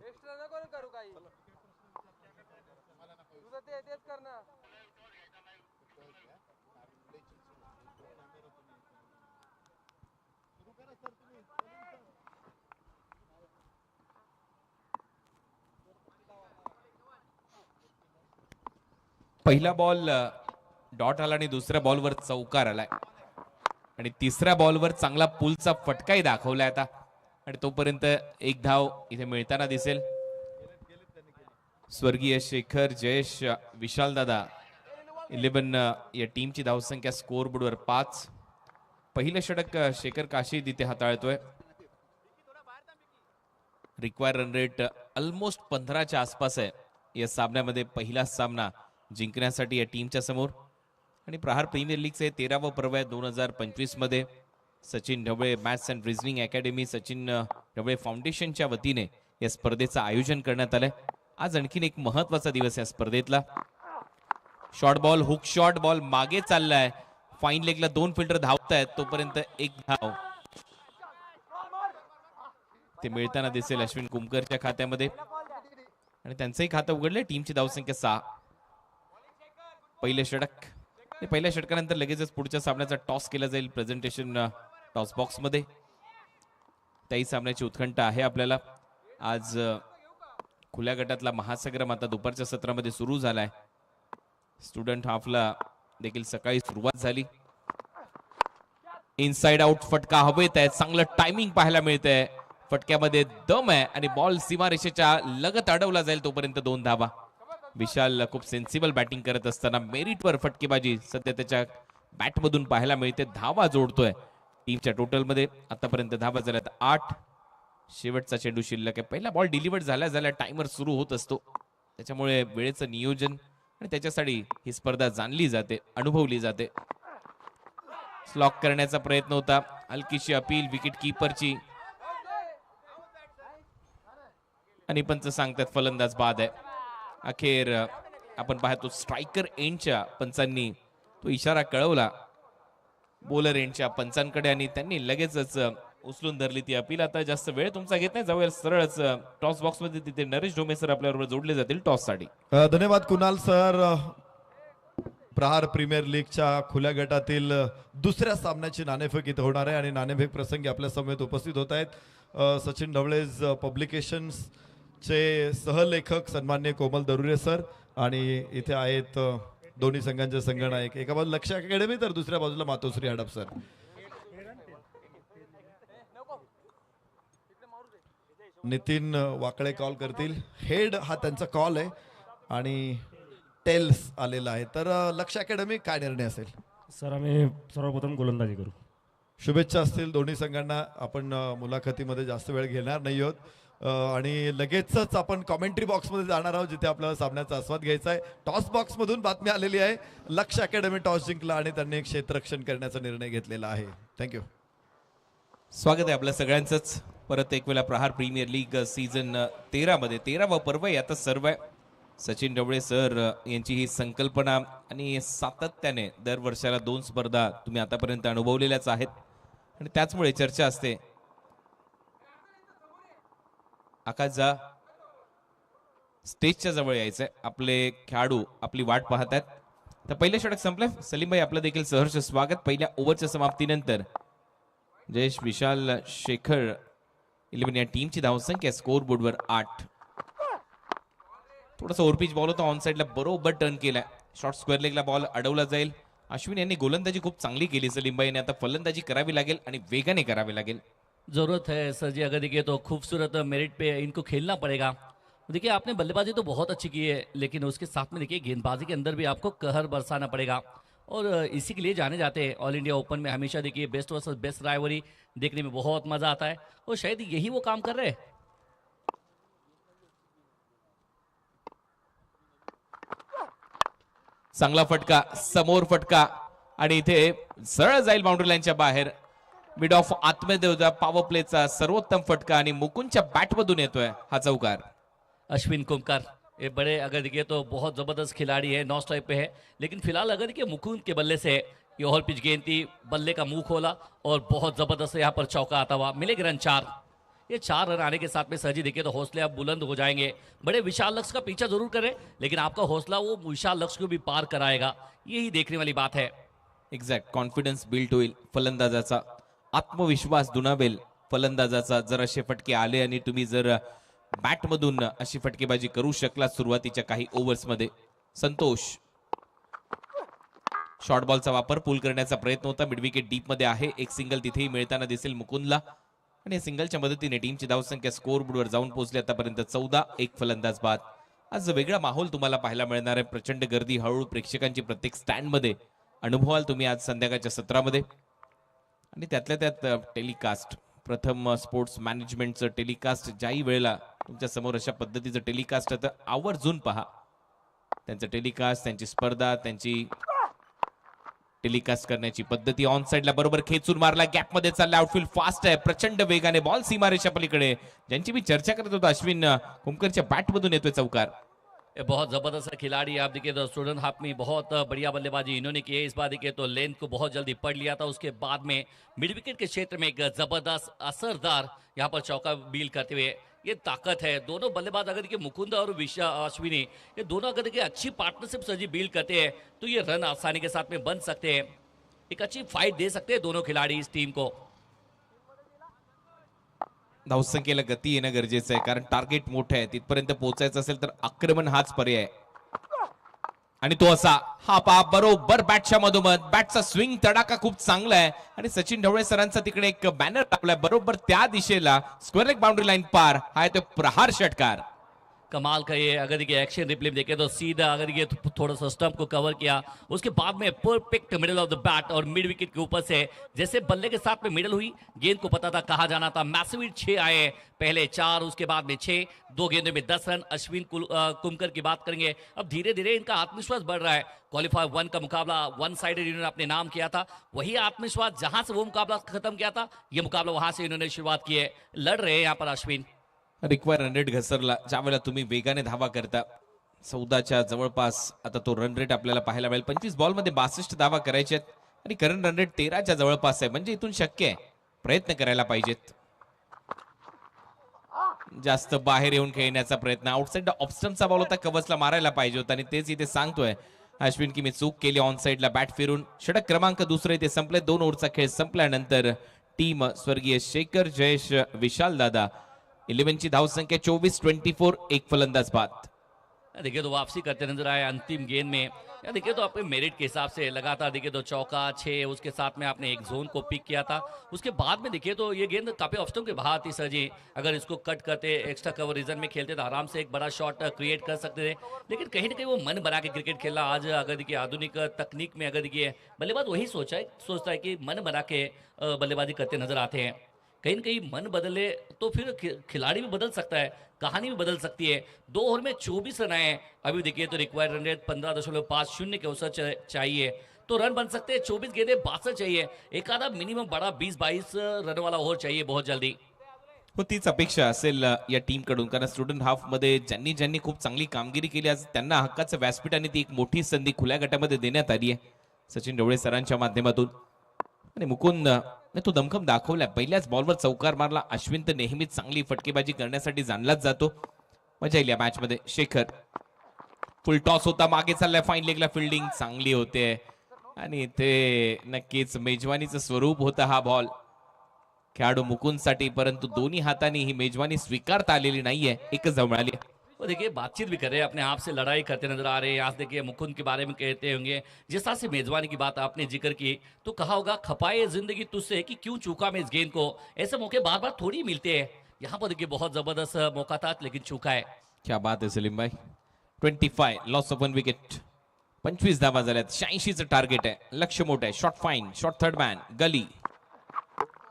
एक्स्ट्रा नको करू काही तुझं तेच कर ना पहिला बॉल डॉट आला आणि दुसऱ्या बॉलवर चौकार आलाय आणि तिसऱ्या बॉलवर चांगला पुलचा फटकाही दाखवलाय आता आणि तोपर्यंत एक धाव इथे मिळताना दिसेल. स्वर्गीय शेखर जयेश विशाल दादा 11 या टीमची धावसंख्या स्कोर बोर्डवर 5. पहिलं षटक शेखर काशीद इथे हाताळतोय. रिक्वायर रन रेट ऑलमोस्ट 15च्या आसपास आहे या सामन्यामध्ये. पहिला सामना जिंकण्यासाठी या टीमच्या समोर आणि प्रहार प्रीमियर लीगचे 13वं पर्व आहे 2025 मध्ये. Sachin Dhawale maths and reasoning academy Sachin Dhavale फाउंडेशनच्या वतीने या स्पर्धेचं आयोजन करण्यात आलंय. आज आणखीन एक महत्वाचा दिवस या स्पर्धेतला. Short ball hook shot ball मागे चाललाय. फाईन लेगला 2 फिल्डर धावतायत तोपर्यंत एक धाव ते मिळताना दिसेल अश्विन कुमकरच्या खात्यामध्ये आणि त्यांचंही खातं उघडलंय. टीमची धावसंख्या 6. पहिलं षटक पहिल्या षटकानंतर लगेचच पुढच्या सामन्याचा टॉस केला जाईल प्रेझेंटेशन टॉस बॉक्स मध्ये. त्याही सामन्याची उत्कंठा आहे आपल्याला. आज खुल्या गटातला महासंग्राम आता दुपारच्या सत्रामध्ये सुरू झालाय. स्टुडंट हाफला देखील सकाळी सुरुवात झाली. इनसाइड आउट फटका हवेत आहे. चांगलं टायमिंग पाहायला मिळतंय. फटक्यामध्ये दम आहे आणि बॉल सीमारेषेच्या लगत अडवला जाईल तोपर्यंत 2 धावा. विशाल खूप सेन्सिबल बॅटिंग करत असताना मेरिटवर फटकेबाजी सध्या त्याच्या बॅटमधून पाहायला मिळते. धावा जोडतोय. टीमच्या टोटलमध्ये आतापर्यंत धावा झाल्यात 8. शेवटचा चेंडू शिल्लक आहे. पहिला बॉल डिलिव्हर्ड झाल्या टाइमर सुरू होत असतो. त्याच्यामुळे वेळेचं नियोजन आणि त्याच्यासाठी ही स्पर्धा जाणली जाते अनुभवली जाते. स्लॉक करण्याचा प्रयत्न होता. हलकीशी अपील विकेट किपरची आणि पंच सांगतात फलंदाज बाद आहे. अखेर आपण पाहतो स्ट्रायकर एंडच्या पंचांनी तो इशारा कळवला बॉलर एंडच्या पंचांकडे आणि त्यांनी लगेचच उचलून धरली ती अपील. आता जास्त वेळ तुमचा घेत नाही. जाऊया सरळच टॉस बॉक्स मध्ये. तिथे नरेश डोमे सर आपल्याबरोबर जोडले जातील टॉस साठी. धन्यवाद कुणाल सर. प्रहार प्रीमियर लीगच्या खुल्या गटातील दुसऱ्या सामन्याची नाणेफेक इथे होणार आहे आणि नाणेफेक प्रसंगी आपल्या समवेत उपस्थित होत आहेत सचिन ढवळेज पब्लिकेशन्स चे सहलेखक सन्मान्य कोमल दरुरे सर आणि इथे आहेत दोन्ही संघांचे संघनायक, एका बाजूला लक्ष्य अकॅडमी तर दुसऱ्या बाजूला मातोश्री हडपसर. नितीन वाकळे कॉल करतील. हेड हा त्यांचा कॉल आहे आणि टेल्स आलेला आहे. तर लक्ष्य अकॅडमी काय निर्णय असेल? सर आम्ही सर्वप्रथम गोलंदाजी करू. शुभेच्छा असतील दोन्ही संघांना. आपण मुलाखतीमध्ये जास्त वेळ घेणार नाही आहोत आणि लगेचच आपण कॉमेंट्री बॉक्समध्ये जाणार आहोत जिथे आपल्याला सामन्याचा आस्वाद घ्यायचा आहे. टॉस बॉक्समधून बातमी आलेली आहे, लक्ष्य अकॅडमी टॉस जिंकला आणि त्यांनी एक क्षेत्ररक्षण करण्याचा निर्णय घेतलेला आहे. थँक्यू. स्वागत आहे आपलं सगळ्यांचंच परत एक वेळा प्रहार प्रीमियर लीग सीझन 13 मध्ये 13वा पर्व आहे आता सर्व आहे. सचिन ढवळे सर यांची ही संकल्पना आणि सातत्याने दर वर्षाला 2 स्पर्धा तुम्ही आतापर्यंत अनुभवलेल्याच आहेत आणि त्याचमुळे चर्चा असते. आकाश जा स्टेजच्या जवळ यायचंय, आपले खेळाडू आपली वाट पाहत आहेत. तर पहिलं षटक संपलंय. सलीमभाई आपलं देखील सहर्ष स्वागत. पहिल्या ओव्हरच्या समाप्तीनंतर जयेश विशाल शेखर 11 या टीमची धावसंख्या स्कोर बोर्डवर 8. थोडासा ओव्हरपिच बॉल होता, ऑन साइडला बरोबर टर्न केलाय. शॉर्ट स्क्वेअर लेगला बॉल अडवला जाईल. अश्विन यांनी गोलंदाजी खूप चांगली केली. सलीमभाई यांनी आता फलंदाजी करावी लागेल आणि वेगाने करावी लागेल. ज़रूरत है सर जी, अगर देखिए तो खूबसूरत मेरिट पे इनको खेलना पड़ेगा. देखिए आपने बल्लेबाजी तो बहुत अच्छी की है, लेकिन उसके साथ में देखिए गेंदबाजी के अंदर भी आपको कहर बरसाना पड़ेगा और इसी के लिए जाने जाते हैं. ऑल इंडिया ओपन में हमेशा देखिए बेस्ट वर्सेस बेस्ट राइवरी देखने में बहुत मजा आता है और शायद यही वो काम कर रहे हैं. चांगला फटका, समोर फटका आणि इथे सरळ जाईल बाउंड्री लाईनच्या बाहेर. मिड ऑफ आत्मदेवचा पॉवर प्लेचा सर्वोत्तम फटका आणि मुकुंदच्या बॅटमधून येतोय हा चौकार. अश्विन कुमकर ये बड़े अगर देखिए तो बहुत ज़बरदस्त खिलाड़ी है, 9 स्ट्राइक पे है, लेकिन फिलहाल अगर देखिए मुकुंद के बल्ले से ये ऑल पिच गेंद थी, बल्ले का मुंह खोला और बहुत ज़बरदस्त यहाँ पर चौका आता हुआ. मिलेगा रन 4. ये 4 रन आने के साथ में सर जी देखिए तो हौसले अब बुलंद हो जाएंगे. बड़े विशाल लक्ष्य का पीछा जरूर करें, लेकिन आपका हौसला वो विशाल लक्ष्य को भी पार कराएगा. यही देखने वाली बात है. एक्झॅक्ट कॉन्फिडन्स बिल्ड होईल फलंदाजाचा, आत्मविश्वास दुणावेल फलंदाजाचा. जर असे फटके आले आणि तुम्ही जर बॅटमधून अशी फटकेबाजी करू शकला सुरुवातीच्या काही ओव्हर्समध्ये. संतोष शॉर्ट बॉलचा वापर पूल करण्याचा प्रयत्न होता. मिडविकेट डीप मध्ये आहे. एक सिंगल तिथेही मिळताना दिसेल मुकुंदला आणि सिंगलच्या मदतीने टीमची धावसंख्या स्कोर बोर्डवर जाऊन पोहोचली आतापर्यंत 14. एक फलंदाज बाद. आज वेगळा माहोल तुम्हाला पाहायला मिळणार आहे. प्रचंड गर्दी, हळूहळू प्रेक्षकांची प्रत्येक स्टँड मध्ये अनुभवाल तुम्ही आज संध्याकाळच्या सत्रामध्ये. आणि त्यातल्या त्यात टेलिकास्ट, प्रथम स्पोर्ट्स मॅनेजमेंटचं टेलिकास्ट ज्याही वेळेला तुमच्या समोर अशा पद्धतीचं टेलिकास्ट आता आवर्जून पहा. त्यांचं टेलिकास्ट, त्यांची स्पर्धा, त्यांची टेलिकास्ट करण्याची पद्धती. ऑन साइडला बरोबर खेचून मारला, गॅप मध्ये चालला. आउटफील्ड फास्ट आहे, प्रचंड वेगाने बॉल सीमारेषा पलीकडे. ज्यांची मी चर्चा करत होतो अश्विन कुमकरच्या बॅटमधून येतोय चौकार. ये बहुत जबरदस्त खिलाड़ी आप देखिए तो स्टूडेंट हाफ में बहुत बढ़िया बल्लेबाजी इन्होंने की है. इस बार देखिए तो लेंथ को बहुत जल्दी पढ़ लिया था. उसके बाद में मिड विकेट के क्षेत्र में एक जबरदस्त असरदार यहाँ पर चौका बील करते हुए. ये ताकत है. दोनों बल्लेबाज अगर देखिए मुकुंद और अश्विनी ये दोनों अगर देखिए अच्छी पार्टनरशिप सजी बील करते हैं तो ये रन आसानी के साथ में बन सकते हैं. एक अच्छी फाइट दे सकते हैं दोनों खिलाड़ी इस टीम को. धावसंख्येला गती येणं गरजेचं आहे, कारण टार्गेट मोठं आहे. तिथपर्यंत पोहोचायचं असेल तर आक्रमण हाच पर्याय. आणि तो असा हा पा बरोबर बॅटच्या मधोमध. बॅटचा स्विंग तडाखा खूप चांगला आहे आणि सचिन ढवळे सरांचा तिकडे एक बॅनर टाकलाय बरोबर त्या दिशेला. स्क्वेअर लेग बाउंड्री लाईन पार. हा तो प्रहार षटकार. कमाल का ये अगर देखिए एक्शन रिप्ले में देखे तो सीधा अगर ये थोड़ा सा स्टंप को कवर किया, उसके बाद में perfect middle of the bat और मिड विकेट के ऊपर से जैसे बल्ले के साथ में मिडिल हुई, गेंद को पता था कहाँ जाना था. मैसिव 6 आए, पहले 4 उसके बाद में 6, 2 गेंदों में 10 रन. अश्विन कुमकर की बात करेंगे. अब धीरे धीरे इनका आत्मविश्वास बढ़ रहा है. क्वालिफायर 1 का मुकाबला वन साइडेड इन्होंने अपने नाम किया था. वही आत्मविश्वास जहां से वो मुकाबला खत्म किया था, ये मुकाबला वहां से इन्होंने शुरुआत की है. लड़ रहे हैं यहाँ पर अश्विन. रिक्वायर रन रेट घसरला ज्यावेळेला तुम्ही वेगाने धावा करता. 14च्या जवळपास आता तो रन रेट आपल्याला पाहायला मिळेल. 25 बॉल मध्ये 62 धावा करायचे आहेत आणि करंट रन रेट 13च्या जवळपास आहे. म्हणजे इथून शक्य आहे, प्रयत्न करायला पाहिजेत. जास्त बाहेर येऊन खेळण्याचा प्रयत्न. आउटसाइड ऑप्शनचा बॉल होता, कवचला मारायला पाहिजे होता आणि तेच इथे सांगतोय अश्विन की मी चूक केली. ऑन साइडला बॅट फिरून षटक क्रमांक 2 इथे संपले. 2 ओव्हरचा खेळ संपल्यानंतर टीम स्वर्गीय शेखर, जयेश, विशाल दादा 11ची धावसंख्या 24-24. एक फलंदाज बाद. देखिए तो वापसी करते नजर आए अंतिम गेंद में। या देखिए तो अपने मेरिट के हिसाब से लगातार देखिए तो चौका 6, उसके साथ में आपने एक जोन को पिक किया था। उसके बाद में देखिए तो ये गेंद काफी ऑफ स्टंप के बाहर थी सर जी। अगर इसको कट करते, एक्स्ट्रा कवर रीजन में खेलते तो आराम से एक बड़ा शॉट क्रिएट कर सकते थे। लेकिन कहीं ना कहीं वो मन बना के क्रिकेट खेलना आज अगर देखिए आधुनिक तकनीक में अगर देखिए बल्लेबाज वही सोचता है कि मन बना के बल्लेबाजी करते नजर आते हैं। कहीं ना कहीं मन बदले तो फिर खिलाड़ी भी बदल सकता है, कहानी भी बदल सकती है। 2 ओवर में 24 रन आए। अभी देखिए तो रिक्वायर्ड रन रेट 15.50 के औसत चाहिए, तो रन बन सकते हैं। 24 गेंदें 62 चाहिए। एक आधा मिनिमम बड़ा 20-22 रन वाला ओव्हर चाहिए बहुत जल्दी। हो तीच अपेक्षा असेल या टीमकडून, कारण स्टुडंट हाफ मध्ये ज्यांनी ज्यांनी खूप चांगली कामगिरी केली आज त्यांना हक्काचं व्यासपीठ आणि ती एक मोठी संधी खुल्या गटामध्ये देण्यात आली आहे सचिन ढवळे सरांच्या माध्यमातून. आणि मुकुंद ने तो दमखम दाखवलाय. पहिल्याच बॉलवर चौकार मारला. अश्विन तर नेहमीच चांगली फटकेबाजी करण्यासाठी जाणलाच जातो. मजा येईल या मॅच मध्ये. शेखर फुल टॉस होता, मागे चाललाय, फाईन लेगला फिल्डिंग चांगली होते आणि ते नक्कीच मेजवानीचं स्वरूप होतं हा बॉल खेळाडू मुकुंदसाठी, परंतु दोन्ही हातांनी ही मेजवानी स्वीकारता आलेली नाहीये. एकच धाव मिळाली. और देखिए बातचीत भी कर रहे हैं, अपने आप से लड़ाई करते नजर आ रहे हैं। आज देखिए मुकुंद के बारे में कहते होंगे, जिस तरह से मेजबानी की बात आपने जिक्र की, तो कहा होगा खपाए जिंदगी तुझसे कि क्यों चूका मैं इस गेंद को। ऐसे मौके बार बार थोड़ी मिलते हैं। यहाँ पर देखिए बहुत जबरदस्त मौका था लेकिन चूका है। क्या बात आहे सलीम भाई. 25 लॉस ऑफ 1 विकेट. 25 धावा झाल्यात. 86चं टार्गेट आहे. लक्ष्य मोठं आहे. Shot fine, shot third man, gully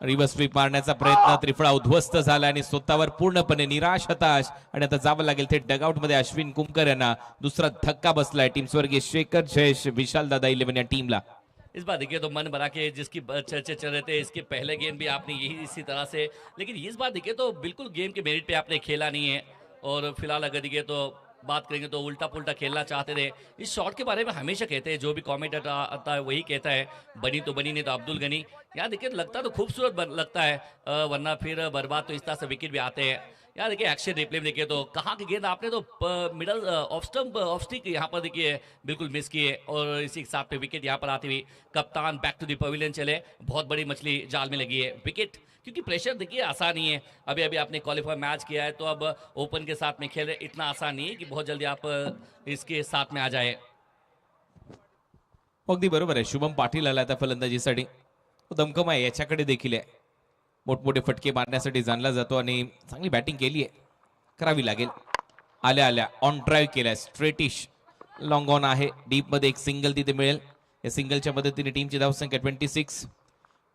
reverse sweep मारण्याचा प्रयत्न, त्रिफळा उद्ध्वस्त झाला आणि स्वतःवर पूर्णपणे निराश, हताश, आणि आता जावं लागेल थेट डगआउट मध्ये अश्विन कुमकर यांना. दुसरा धक्का बसलाय टीम स्वर्गीय शेखर जयेश विशाल दादा 11 या टीमला. इस बार देखिए तो मन बना के जिसकी चर्चे चल रहे थे, इसके पहले गेम भी आपने यही इसी तरह से, लेकिन इस बार देखिए तो बिल्कुल गेम के मेरिट पे आपने खेला नहीं है। और फिलहाल अगर देखिए तो बात करेंगे तो उल्टा पुल्टा खेलना चाहते थे। इस शॉट के बारे में हमेशा कहते हैं, जो भी कमेंटेटर आता है वही कहता है, बनी तो बनी नहीं तो अब्दुल गनी। यार देखिए लगता तो खूबसूरत लगता है, वरना फिर बर्बाद तो इस तरह से विकेट भी आते हैं। यार देखिए एक्शन रिप्ले में देखिए तो कहाँ की गेंद आपने तो middle off stump of stick यहाँ पर देखिए बिल्कुल मिस किए, और इसी के साथ पे विकेट यहाँ पर आती हुई कप्तान बैक टू द पवेलियन चले। बहुत बड़ी मछली जाल में लगी है विकेट, क्योंकि प्रेशर देखिए आसान नहीं है। अभी अभी आपने क्वालिफायर मैच किया है, तो अब ओपन के साथ में खेल रहे, इतना आसान नहीं है कि बहुत जल्दी आप इसके साथ में आ जाए। अगदी बरोबर आहे. शुभम पाटील आला आता फलंदाजीसाठी. दमकम आहे, याच्याकडे देखील आहे. मोठमोठे फटके मारण्यासाठी जाणला जातो आणि चांगली बॅटिंग केली आहे, करावी लागेल. आल्या आल्या ऑन ड्राईव्ह केलाय, स्ट्रेटिश लॉंग ऑन आहे. डीप मध्ये एक सिंगल तिथे मिळेल. या सिंगलच्या मदतीने टीमची धावसंख्या 26.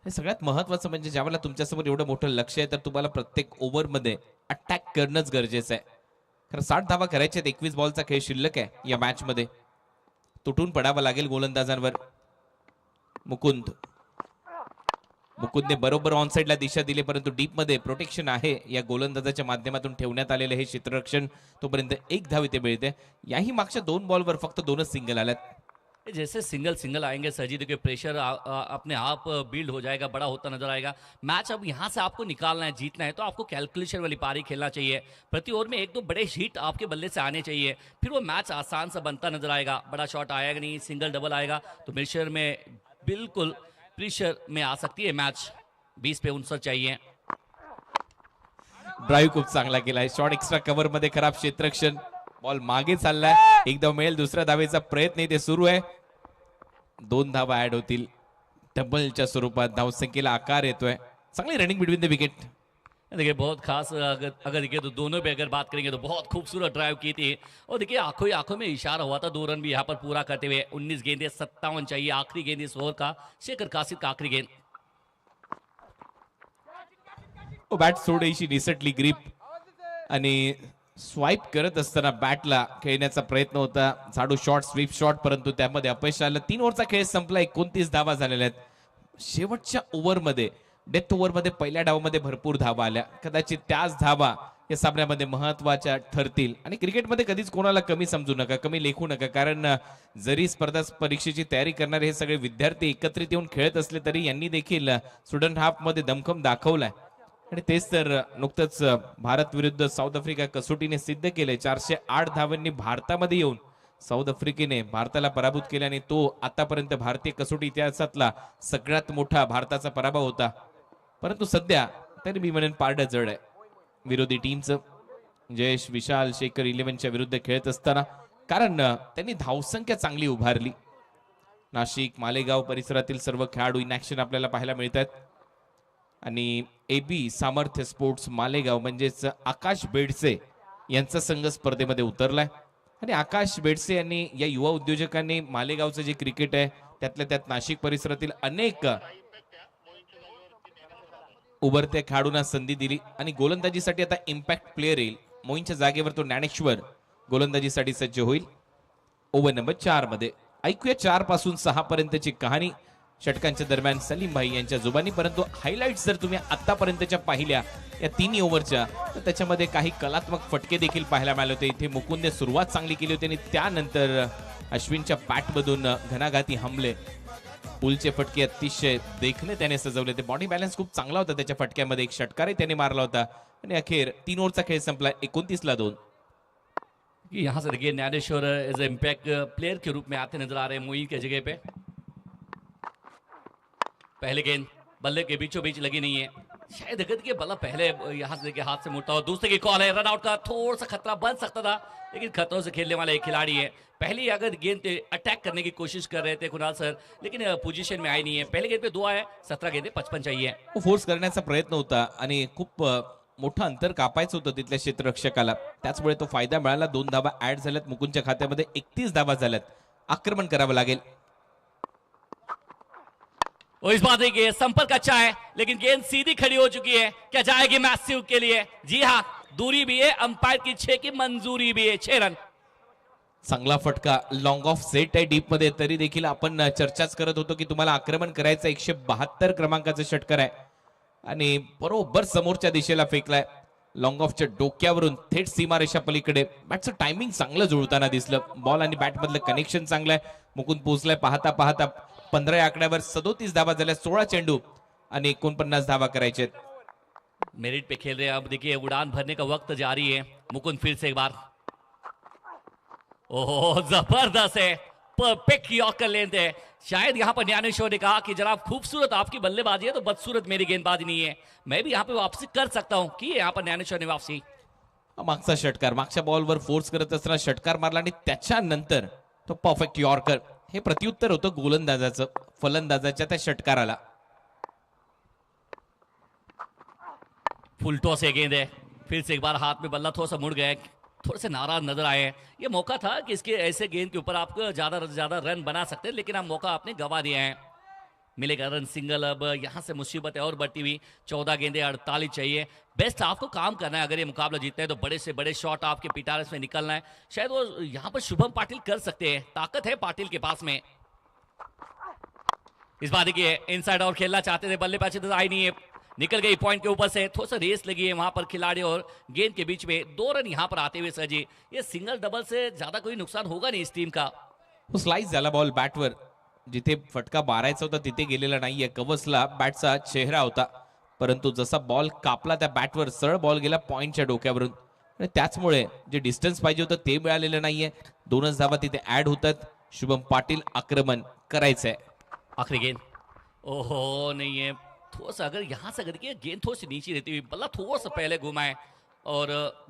हे सगळ्यात महत्वाचं म्हणजे ज्यावेळेला तुमच्यासमोर एवढं मोठं लक्ष आहे, तर तुम्हाला प्रत्येक ओव्हरमध्ये अटॅक करणंच गरजेचं आहे. कारण 60 धावा करायच्या आहेत. 21 बॉलचा खेळ शिल्लक आहे या मॅच मध्ये. तुटून पडावं लागेल गोलंदाजांवर. मुकुंदने बरोबर ऑन साइडला दिशा दिली, परंतु डीप मध्ये प्रोटेक्शन आहे या गोलंदाजाच्या माध्यमातून ठेवण्यात आलेलं हे क्षेत्ररक्षण. तोपर्यंत एक धाव इथे मिळते. याही मागच्या 2 बॉलवर फक्त 2च सिंगल आल्यात. जैसे सिंगल आएंगे सजी, देखिए प्रेशर अपने आप बिल्ड हो जाएगा, बड़ा होता नजर आएगा। मैच अब यहाँ से आपको निकालना है, जीतना है, तो आपको कैलकुलेशन वाली पारी खेलना चाहिए। प्रति ओवर में 1-2 बड़े हिट आपके बल्ले से आने चाहिए, फिर वो मैच आसान सा बनता नजर आएगा। बड़ा शॉट आएगा नहीं, सिंगल डबल आएगा तो प्रेशर में बिल्कुल प्रेशर में आ सकती है मैच। 20 पे 59 चाहिए। ड्राईव्ह खूप चांगला केलाय. शॉट एक्स्ट्रा कव्हर मध्ये खराब क्षेत्ररक्षण. बॉल मागे चाललाय. एकदा मिळेल, दुसऱ्या धावेचा प्रयत्न इथे सुरू आहे. 2 धावा ऍड होतील डबलच्या स्वरूपात. धावसंख्येला आकार येतोय. चांगली रनिंग बिटवीन द विकेट. देखिए बहुत खास अगर देखिए तो दोनों पे अगर बात करेंगे तो बहुत खूबसूरत ड्राइव की थी, और देखिए आंखों ही आंखों में इशारा हुआ था 2 रन भी यहाँ पर पूरा करते हुए। 19 गेंदें 57 चाहिए, आखिरी गेंद इस ओवर का शेखर कासिद का आखिरी गेंद। बॅट थोडीशी निसटली ग्रीप आणि स्वाईप करत असताना बॅटला खेळण्याचा प्रयत्न होता. झाडू शॉट, स्वीप शॉट, परंतु त्यामध्ये अपयश आलं. 3 ओव्हरचा खेळ संपला. 29 धावा झालेल्या आहेत. शेवटच्या ओव्हरमध्ये, डेथ ओव्हरमध्ये पहिल्या डावामध्ये भरपूर धावा आल्या. कदाचित त्याच धावा या सामन्यामध्ये महत्वाच्या ठरतील. आणि क्रिकेटमध्ये कधीच कोणाला कमी समजू नका, कमी लेखू नका, कारण जरी स्पर्धा परीक्षेची तयारी करणारे हे सगळे विद्यार्थी एकत्रित येऊन खेळत असले तरी यांनी देखील स्टुडंट हाफ मध्ये दमखम दाखवलाय. आणि तेच तर नुकतंच भारत विरुद्ध साऊथ आफ्रिका कसोटीने सिद्ध केले. 408 धावांनी भारतामध्ये येऊन साऊथ आफ्रिकेने भारताला पराभूत केल्याने तो आतापर्यंत भारतीय कसोटी इतिहासातला सगळ्यात मोठा भारताचा पराभव होता. परंतु सध्या तरी मी म्हणेन पारडं जड आहे विरोधी टीमचं. जयेश विशाल शेखर 11च्या विरुद्ध खेळत असताना, कारण त्यांनी धावसंख्या चांगली उभारली. नाशिक मालेगाव परिसरातील सर्व खेळाडू इन ऍक्शन आपल्याला पाहायला मिळत आहेत. आणि AB सामर्थ्य स्पोर्ट्स मालेगाव म्हणजेच आकाश बेडसे यांचा संघ स्पर्धेमध्ये उतरलाय. आणि आकाश बेडसे यांनी, या युवा उद्योजकांनी मालेगावचं जे क्रिकेट आहे त्यातल्या त्यात नाशिक परिसरातील अनेक उभरत्या खेळाडूंना संधी दिली. आणि गोलंदाजीसाठी आता इम्पॅक्ट प्लेअर येईल. मोईनच्या जागेवर तो ज्ञानेश्वर गोलंदाजीसाठी सज्ज होईल. ओव्हर नंबर 4 मध्ये ऐकूया 4 पासून 6 पर्यंतची कहाणी षटकांच्या दरम्यान सलीम भाई यांच्या जुबानी. परंतु हायलाइट्स जर तुम्ही आतापर्यंतच्या पाहिल्या या 3 ओव्हरच्या, तर त्याच्यामध्ये काही कलात्मक फटके देखील पाहायला मिळाले होते. इथे मुकुंदने सुरुवात चांगली केली होती आणि त्यानंतर अश्विनच्या बॅटमधून घणाघाती हमले, पुलचे फटके अतिशय देखणे त्याने सजवले. ते बॉडी बॅलन्स खूप चांगला होता त्याच्या फटक्यामध्ये. एक षटकारही त्याने मारला होता आणि अखेर 3 ओव्हरचा खेळ संपला 29-2. यहाँ से देखिए ज्ञानेश्वर एज इम्पैक्ट प्लेयर के रूप में आते नजर आ रहे हैं मोइन के जगह पे. पहले गेंद बल्ले के बीचों बीच लगी नहीं है, शायद अगर के बल्ला पहले यहाँ से देखिए हाथ से मुड़ता हुआ. दूसरे की कॉल है, रन आउट का थोड़ा सा खतरा बन सकता था, लेकिन खतरों से खेलने वाला एक खिलाड़ी है. पहले अगर गेंद पे अटैक करने की कोशिश कर रहे थे कुणाल सर, लेकिन पोजीशन में आए नहीं है. पहले गेंद पे 2 आया, 17 गेंदे 55 चाहिए. फोर्स करण्याचा प्रयत्न होता आणि खूप मोठं अंतर कापायचं होतं तिथल्या क्षेत्ररक्षकाला. त्याचमुळे तो फायदा मिळाला. 2 धावा ऍड झाल्यात मुकुंदच्या खात्यामध्ये. 31 धावा झाल्यात. आक्रमण करावं लागेल. और इस बात देखिए संपर्क अच्छा है, लेकिन गेंद सीधी खड़ी हो चुकी है. क्या जाएगी मैथ्यू के लिए? जी हाँ, दूरी भी है, अंपायर की 6 की मंजूरी भी है. 6 रन. चांगला फटका, लॉंग ऑफ सेट आहे डीप मध्ये. तरी देखील आपण चर्चाच करत होतो की तुम्हाला आक्रमण करायचं. 172 क्रमांकाचं षटकार आहे आणि बरोबर समोरच्या दिशेला फेकलाय. लॉंग ऑफच्या डोक्यावरून थेट सीमारेषा पलीकडे. बॅटचं टायमिंग चांगलं जुळताना दिसलं. बॉल आणि बॅट मधलं कनेक्शन चांगलं आहे. मुकुंद पोहोचलाय. पाहता पाहता 15 या आकड्यावर 37 धावा झाल्या. 16 चेंडू आणि 49 धावा करायचे. मेरिट पे खेल रहे हैं. अब देखिए उड़ान भरने का वक्त जारी है. मुकुंद फिर से एक बार. ओह जबरदस्त है, परफेक्ट यॉर्कर लेंथ है. शायद यहाँ पर ज्ञानेश्वर ने कहा कि जनाब खूबसूरत आपकी बल्लेबाजी है तो बदसूरत मेरी गेंदबाजी नहीं है, मैं भी यहाँ पे वापसी कर सकता हूँ. की यहाँ पर ज्ञानेश्वर ने वापसी. मागचा षटकार, मागच्या बॉलवर फोर्स करत असताना षटकार मारला आणि त्याच्यानंतर तो परफेक्ट यॉर्कर. हे प्रत्युत्तर होतं गोलंदाजाचं फलंदाजाच्या त्या षटकाराला. फुल टॉस है गेंद है. फिर से एक बार हाथ में बल्ला थोड़ा सा मुड़ गया, थोड़े से नाराज नजर आए हैं. ये मौका था कि इसके ऐसे गेंद के ऊपर आप ज्यादा से ज्यादा रन बना सकते हैं, लेकिन आप मौका आपने गवा दिया है. मिलेगा रन सिंगल. अब यहां से मुसीबत है और बढ़ती हुई. 14 गेंदे 48 चाहिए. बेस्ट आपको काम करना है. अगर ये मुकाबला जीतते हैं तो बड़े से बड़े शॉट आपके पिटारस में निकलना है. शायद वो यहां पर शुभम पाटिल कर सकते हैं, ताकत है पाटिल के पास में. इस बार देखिए इनसाइड और खेलना चाहते थे, बल्लेबाजी तो आई नहीं है, निकल गई पॉइंट के ऊपर से. थोड़ा सा रेस लगी है वहां पर खिलाड़ी और गेंद के बीच में. 2 रन यहां पर आते हुए सर जी, ये सिंगल डबल से ज्यादा कोई नुकसान होगा नहीं इस टीम का. तो स्लाइस झाला बॉल बॅटवर. जिथे फटका मारायचा होता तिथे गेलेला नाहीये. कवसला बॅटचा चेहरा होता, परंतु जसा बॉल कापला त्या बॅटवर सरळ बॉल गेला पॉइंटच्या डोक्यावरून. आणि त्याचमुळे जे डिस्टन्स पाहिजे होतं ते मिळालेलं नाहीये. 2च धावा तिथे ऍड होतात. शुभम पाटील आक्रमण करायचंय. आखिरी गेंद. ओहो नहीं है, थोड़ा सा अगर यहाँ से अगर देखिए गेंद थोड़ी सी नीचे रहती हुई, बल्ला थोड़ा सा पहले घुमाए और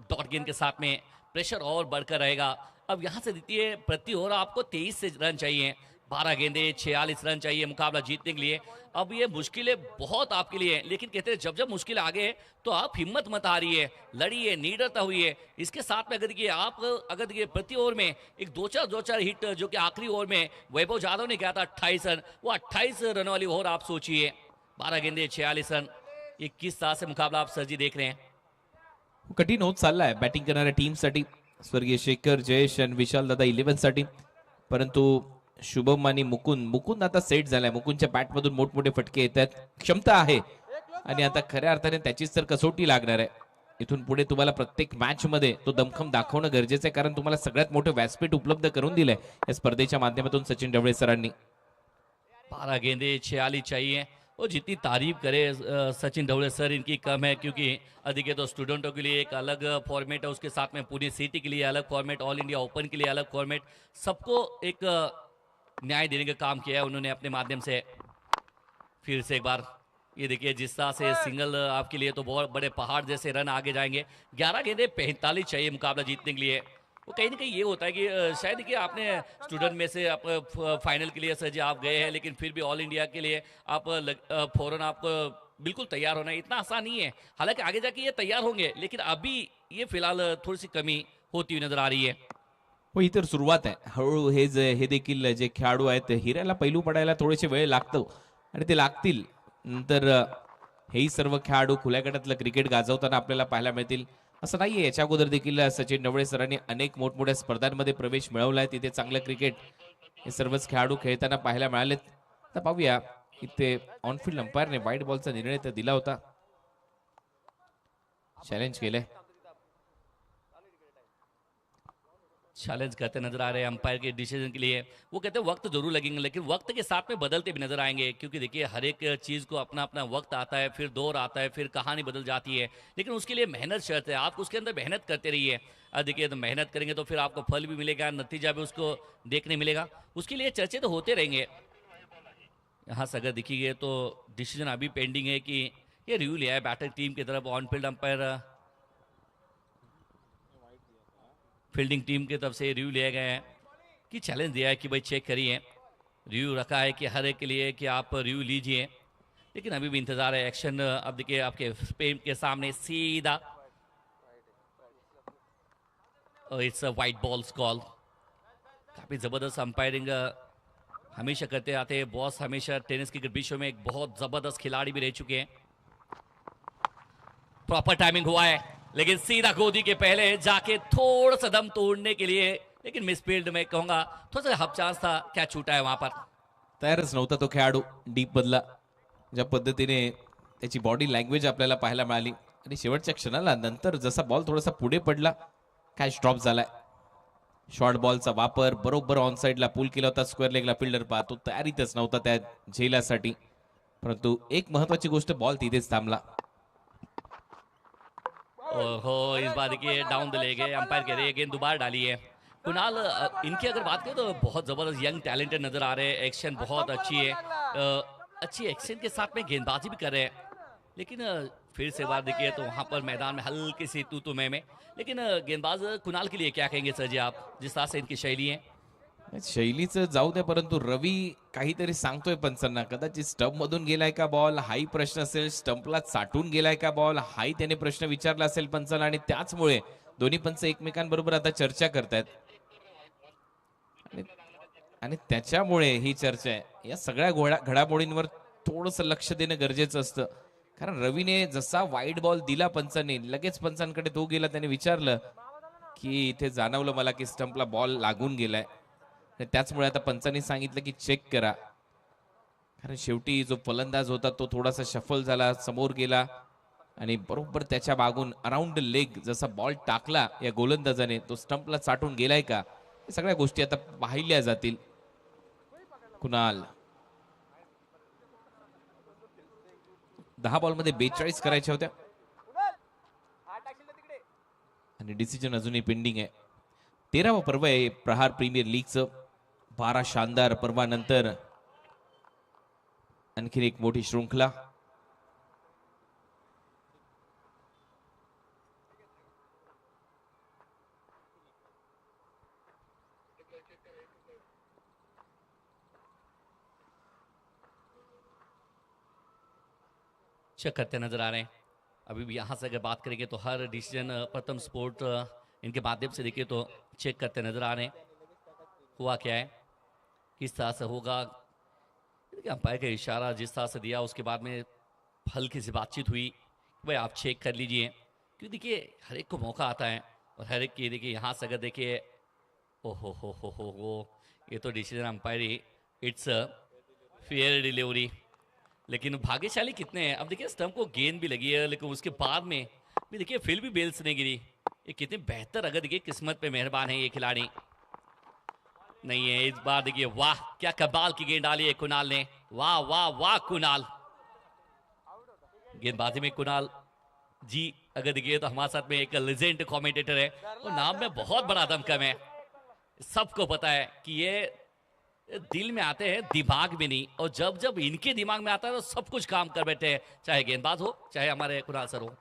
डॉट गेंद के साथ में प्रेशर और बढ़कर रहेगा. अब यहाँ से देखिए प्रति ओवर आपको 23 से रन चाहिए. 12 गेंदे 46 रन चाहिए मुकाबला जीतने के लिए. अब ये मुश्किलें बहुत आपके लिए, लेकिन कहते हैं जब जब मुश्किल आगे है तो आप हिम्मत मत हारिए, लड़िए, निडरता हुई है. इसके साथ में अगर देखिए आप अगर देखिए प्रति ओवर में एक 2-4 हिट जो कि आखिरी ओवर में वैभव जाधव ने किया था 28 रन, वो 28 रन वाली ओवर आप सोचिए. 12 गेंदे 46 रन. ये किस तरह से मुकाबला आप सर जी देख रहे हैं? कठीण होत चाललाय बॅटिंग करणाऱ्या टीमसाठी. स्वर्गीय शेखर, जयेश आणि विशाल दादा 11 साठी. परंतु शुभम आणि मुकुंद आता सेट झालाय. मुकुंदच्या बॅटमधून मोठमोठे फटके येत आहेत. क्षमता आहे आणि आता खऱ्या अर्थाने त्याचीच तर कसोटी लागणार आहे. इथून पुढे तुम्हाला प्रत्येक मॅच मध्ये तो दमखम दाखवणं गरजेचं आहे, कारण तुम्हाला सगळ्यात मोठं व्यासपीठ उपलब्ध करून दिलंय या स्पर्धेच्या माध्यमातून सचिन ढवळे सरांनी. 12 गेंदे 46 चाहिए. और जितनी तारीफ करे सचिन ढवले सर इनकी कम है, क्योंकि अधिक तो स्टूडेंटों के लिए एक अलग फॉर्मेट है, उसके साथ में पूरी सिटी के लिए अलग फॉर्मेट, ऑल इंडिया ओपन के लिए अलग फॉर्मेट, सबको एक न्याय देने का काम किया है उन्होंने अपने माध्यम से. फिर से एक बार ये देखिए जिस तरह से सिंगल आपके लिए तो बहुत बड़े पहाड़ जैसे रन आगे जाएंगे। 11 गेंदे 45 चाहिए मुकाबला जीतने के लिए। वो कहीं ना कहीं ये होता है कि शायद देखिए आपने स्टूडेंट में से आप फाइनल के लिए सर जी आप गए हैं, लेकिन फिर भी ऑल इंडिया के लिए आप फौरन आपको बिल्कुल तैयार होना है, इतना आसान नहीं है। हालांकि आगे जाके ये तैयार होंगे, लेकिन अभी ये फिलहाल थोडी सी कमी होती हुई नजर आ रही है। हो ही तर सुरुवात आहे. हळूहळू हे देखील जे खेळाडू आहेत हिरायला पैलू पडायला थोडेसे वेळ लागतो आणि ते लागतील. नंतर हेही सर्व खेळाडू खुल्या गटातलं क्रिकेट गाजवताना आपल्याला पाहायला मिळतील. असं नाहीये, याच्या अगोदर देखील सचिन नवळे सरांनी अनेक मोठमोठ्या स्पर्धांमध्ये प्रवेश मिळवलाय. तिथे चांगलं क्रिकेट हे सर्वच खेळाडू खेळताना पाहायला मिळालेत. आता पाहूया इथे ऑनफिल्ड अंपायरने व्हाईट बॉलचा निर्णय तर दिला होता, चॅलेंज केलंय. चैलेंज करते नजर आ रहे हैं अंपायर के डिसीजन के लिए। वो कहते हैं वक्त जरूर लगेंगे, लेकिन वक्त के साथ में बदलते भी नजर आएंगे, क्योंकि देखिए हर एक चीज को अपना अपना वक्त आता है, फिर दौर आता है, फिर कहानी बदल जाती है, लेकिन उसके लिए मेहनत शर्त है। आप उसके अंदर मेहनत करते रहिए। देखिए तो मेहनत करेंगे तो फिर आपको फल भी मिलेगा, नतीजा भी उसको देखने मिलेगा। उसके लिए चर्चे तो होते रहेंगे। यहाँ से अगर देखिए तो डिसीजन अभी पेंडिंग है कि ये रिव्यू लिया है बैटर टीम की तरफ। On field umpire fielding team की तरफ से रिव्यू लिया गया है कि चैलेंज दिया है कि भाई चेक करिए। रिव्यू रखा है कि हर एक के लिए कि आप रिव्यू लीजिए, लेकिन अभी भी इंतजार है एक्शन। अब देखिए आपके स्पेन के सामने सीधा it's a wide balls call. काफी जबरदस्त अंपायरिंग हमेशा करते आते हैं बॉस। हमेशा टेनिस क्रिकेट विश्व में एक बहुत जबरदस्त खिलाड़ी भी रह चुके हैं। प्रॉपर टाइमिंग हुआ है, लेकिन सीधा गोदी के पहले जाके थोड़ा सा दम तोड़ने के लिए, लेकिन मिस फील्ड में कहूंगा थोड़ा सा हब चांस था, क्या छूटा है वहां पर। तयारच नव्हता तो खेळाडू डीप बदला. ज्या पद्धतीने त्याची बॉडी लँग्वेज आपल्याला पाहायला मिळाली आणि शेवटच्या क्षणाला नंतर जसा बॉल थोडासा पुढे पडला, कॅच ड्रॉप झालाय. शॉर्ट बॉलचा वापर बरोबर ऑन साइडला पुल केला होता. स्क्वेअर लेगला फिल्डर पाहतो तयारीतच नव्हता त्या झेलासाठी, परंतु एक महत्वाची गोष्ट बॉल तिथेच थांबला. हो इस बार देखिए डाउन द लेग है, अंपायर कह रहे हैं गेंद दोबारा डाली है। कुणाल इनकी अगर बात करें तो बहुत जबरदस्त यंग टैलेंटेड नजर आ रहे हैं। एक्शन बहुत अच्छी है, अच्छी एक्शन के साथ में गेंदबाजी भी कर रहे हैं, लेकिन फिर से बार देखिए तो वहां पर मैदान में हल्की सी तू में लेकिन गेंदबाज कुणाल के लिए क्या कहेंगे सर जी आप, जिस तरह से इनकी शैली है। शैलीचं जाऊ द्या, परंतु रवी काहीतरी सांगतोय पंचांना. कदाचित स्टंप मधून गेलाय का बॉल हाही प्रश्न असेल, स्टंपला साठून गेलाय का बॉल हाही त्याने प्रश्न विचारला असेल पंचाला, आणि त्याचमुळे दोन्ही पंच एकमेकांबरोबर आता चर्चा करतायत आणि त्याच्यामुळे ही चर्चा आहे. या सगळ्या घडामोडींवर थोडंसं लक्ष देणं गरजेचं असतं, कारण रवीने जसा वाईट बॉल दिला पंचांनी, लगेच पंचांकडे तो गेला. त्याने विचारलं की इथे जाणवलं मला की स्टंपला बॉल लागून गेलाय, त्याचमुळे आता पंचांनी सांगितलं की चेक करा. कारण शेवटी जो फलंदाज होता तो थोडासा शफल झाला, समोर गेला आणि बरोबर त्याच्या मागून अराउंड द लेग जसा बॉल टाकला या गोलंदाजाने, तो स्टंपला चाटून गेलाय का, या सगळ्या गोष्टी आता पाहिल्या जातील. कुणाल 10 बॉलमध्ये 42 करायच्या होत्या आणि डिसिजन अजूनही पेंडिंग आहे. 13वा पर्व आहे प्रहार प्रीमियर लीगचं. 12 शानदार पर्वानंतर आणखी एक मोठी शृंखला. चेक करते नजर आ रहे हैं। अभी भी यहाँ से अगर बात करेंगे तो हर डिसीजन प्रथम स्पोर्ट इनके माध्यम से देखिए तो चेक करते नजर आ रहे हैं हुआ क्या है, किस तरह से होगा। अंपायर का इशारा जिस तरह से दिया, उसके बाद में हल्की सी बातचीत हुई, भाई आप चेक कर लीजिए, क्योंकि देखिए हर एक को मौका आता है और हर एक की देखिए यहाँ से अगर देखिए ओ हो ये तो decision umpire it's fair delivery, लेकिन भाग्यशाली कितने हैं। अब देखिए स्टंप को गेंद भी लगी है, लेकिन उसके बाद में भी देखिए फिर भी बेल्स नहीं गिरी। ये कितने बेहतर अगर देखिए किस्मत पे मेहरबान है ये खिलाड़ी नहीं है। इस बार देखिए वाह क्या कमाल की गेंद डाली है कुणाल ने, वाह वाह वाह कुणाल। गेंदबाजी में कुणाल जी अगर देखिए तो हमारे साथ में एक लेजेंड कमेंटेटर है और नाम में बहुत बड़ा दमकम है। सबको पता है कि ये दिल में आते हैं, दिमाग में नहीं। और जब जब इनके दिमाग में आता है तो सब कुछ काम कर बैठे हैं, चाहे गेंदबाज हो चाहे हमारे कुणाल सर हो।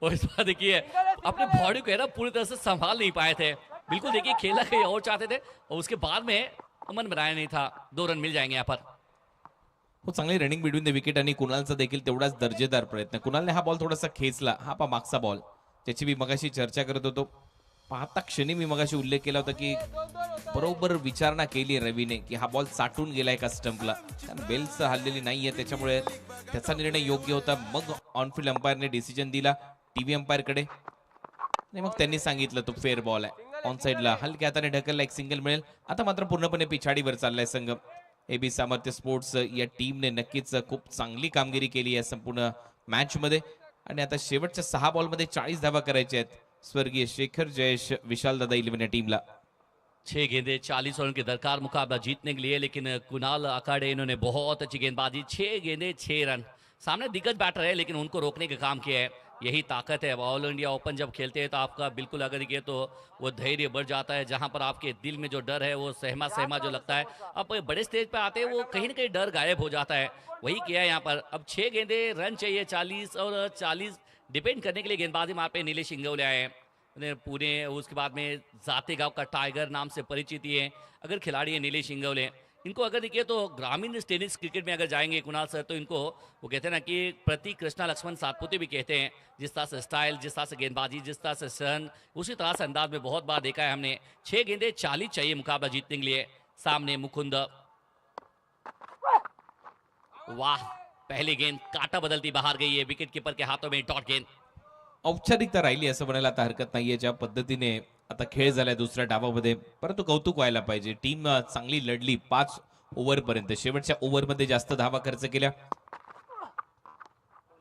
और इस बार देखिए अपने बॉडी को है ना पूरी तरह से संभाल नहीं पाए थे। बिल्कुल देखिए खेला कहीं और चाहते थे और उसके बाद में मन बनाया नहीं था। 2 रन मिल जाएंगे यहाँ पर। हो चांगली रनिंग बिटवीन द विकेट आणि कुणालचा देखील तेवढाच दर्जेदार प्रयत्न. कुणालने हा बॉल थोडासा खेचला. हा पा मागचा बॉल ज्याची मी मगाशी चर्चा करत होतो. पाहता क्षणी मी मगाशी उल्लेख केला होता की बरोबर विचारणा केली रवीने की हा बॉल साठून गेलाय का स्टंपला. कारण बेल्स हल्लेली नाहीये त्याच्यामुळे त्याचा निर्णय योग्य होता. मग ऑनफिल्ड अंपायरने डिसिजन दिला टीव्ही अंपायर कडे आणि मग त्यांनी सांगितलं तो फेअर बॉल आहे. ऑन साइडला हलक्या हाताने ढकलला, एक सिंगल मिळेल. आता मात्र पूर्णपणे पिछाडीवर चाललाय संघ. एबी सामर्थ्य स्पोर्ट्स या टीमने नक्कीच खूप चांगली कामगिरी केली आहे संपूर्ण मॅच मध्ये. आणि आता शेवटच्या 6 बॉलमध्ये 40 धावा करायच्या आहेत स्वर्गीय शेखर जयेश विशाल दादा 11 या टीमला. 6 गेंदे 40 रन के दरकार मुकाबला जीतने के लिए, लेकिन कुणाल अखाड़े इन्होंने बहुत अच्छी गेंदबाजी। 6 गेंदे 6 रन। सामने दिग्गज बैटर है लेकिन उनको रोकने का काम किया है। यही ताकत है। ऑल इंडिया ओपन जब खेलते हैं तो आपका बिल्कुल अगर देखिए तो वो धैर्य बढ़ जाता है। जहां पर आपके दिल में जो डर है वो सहमा सहमा जो लगता है, अब बड़े स्टेज पे आते हैं वो कहीं ना कहीं डर गायब हो जाता है। वही किया है यहाँ पर। अब 6 गेंदे रन चाहिए 40 और 40 डिपेंड करने के लिए गेंदबाजी वहाँ पे नीलेश इंगवले आए हैं। पुणे उसके बाद में जाते गांव का टाइगर नाम से परिचित ही है अगर खिलाड़ी है नीलेश इंगवले। इनको अगर देखिए तो ग्रामीण टेनिस क्रिकेट में अगर जाएंगे कुणाल सर तो इनको वो कहते हैं ना कि प्रति कृष्णा लक्ष्मण सातपुते भी कहते हैं। जिस तरह से स्टाइल, जिस तरह से गेंदबाजी, जिस तरह से सन, उसी तरह से अंदाज में बहुत बार देखा है हमने। 6 गेंदे 40 चाहिए मुकाबला जीतने के लिए। सामने मुकुंद, वाह पहली गेंद काटा बदलती बाहर गई है। विकेट कीपर के हाथों में डॉट गेंद। औपचारिकता राहिली असं म्हणायला आता हरकत नाहीये. ज्या पद्धतीने आता खेळ झालाय दुसऱ्या डावामध्ये, परंतु कौतुक व्हायला पाहिजे. टीम चांगली लढली 5 ओव्हर पर्यंत. शेवटच्या ओव्हरमध्ये जास्त धावा खर्च केल्या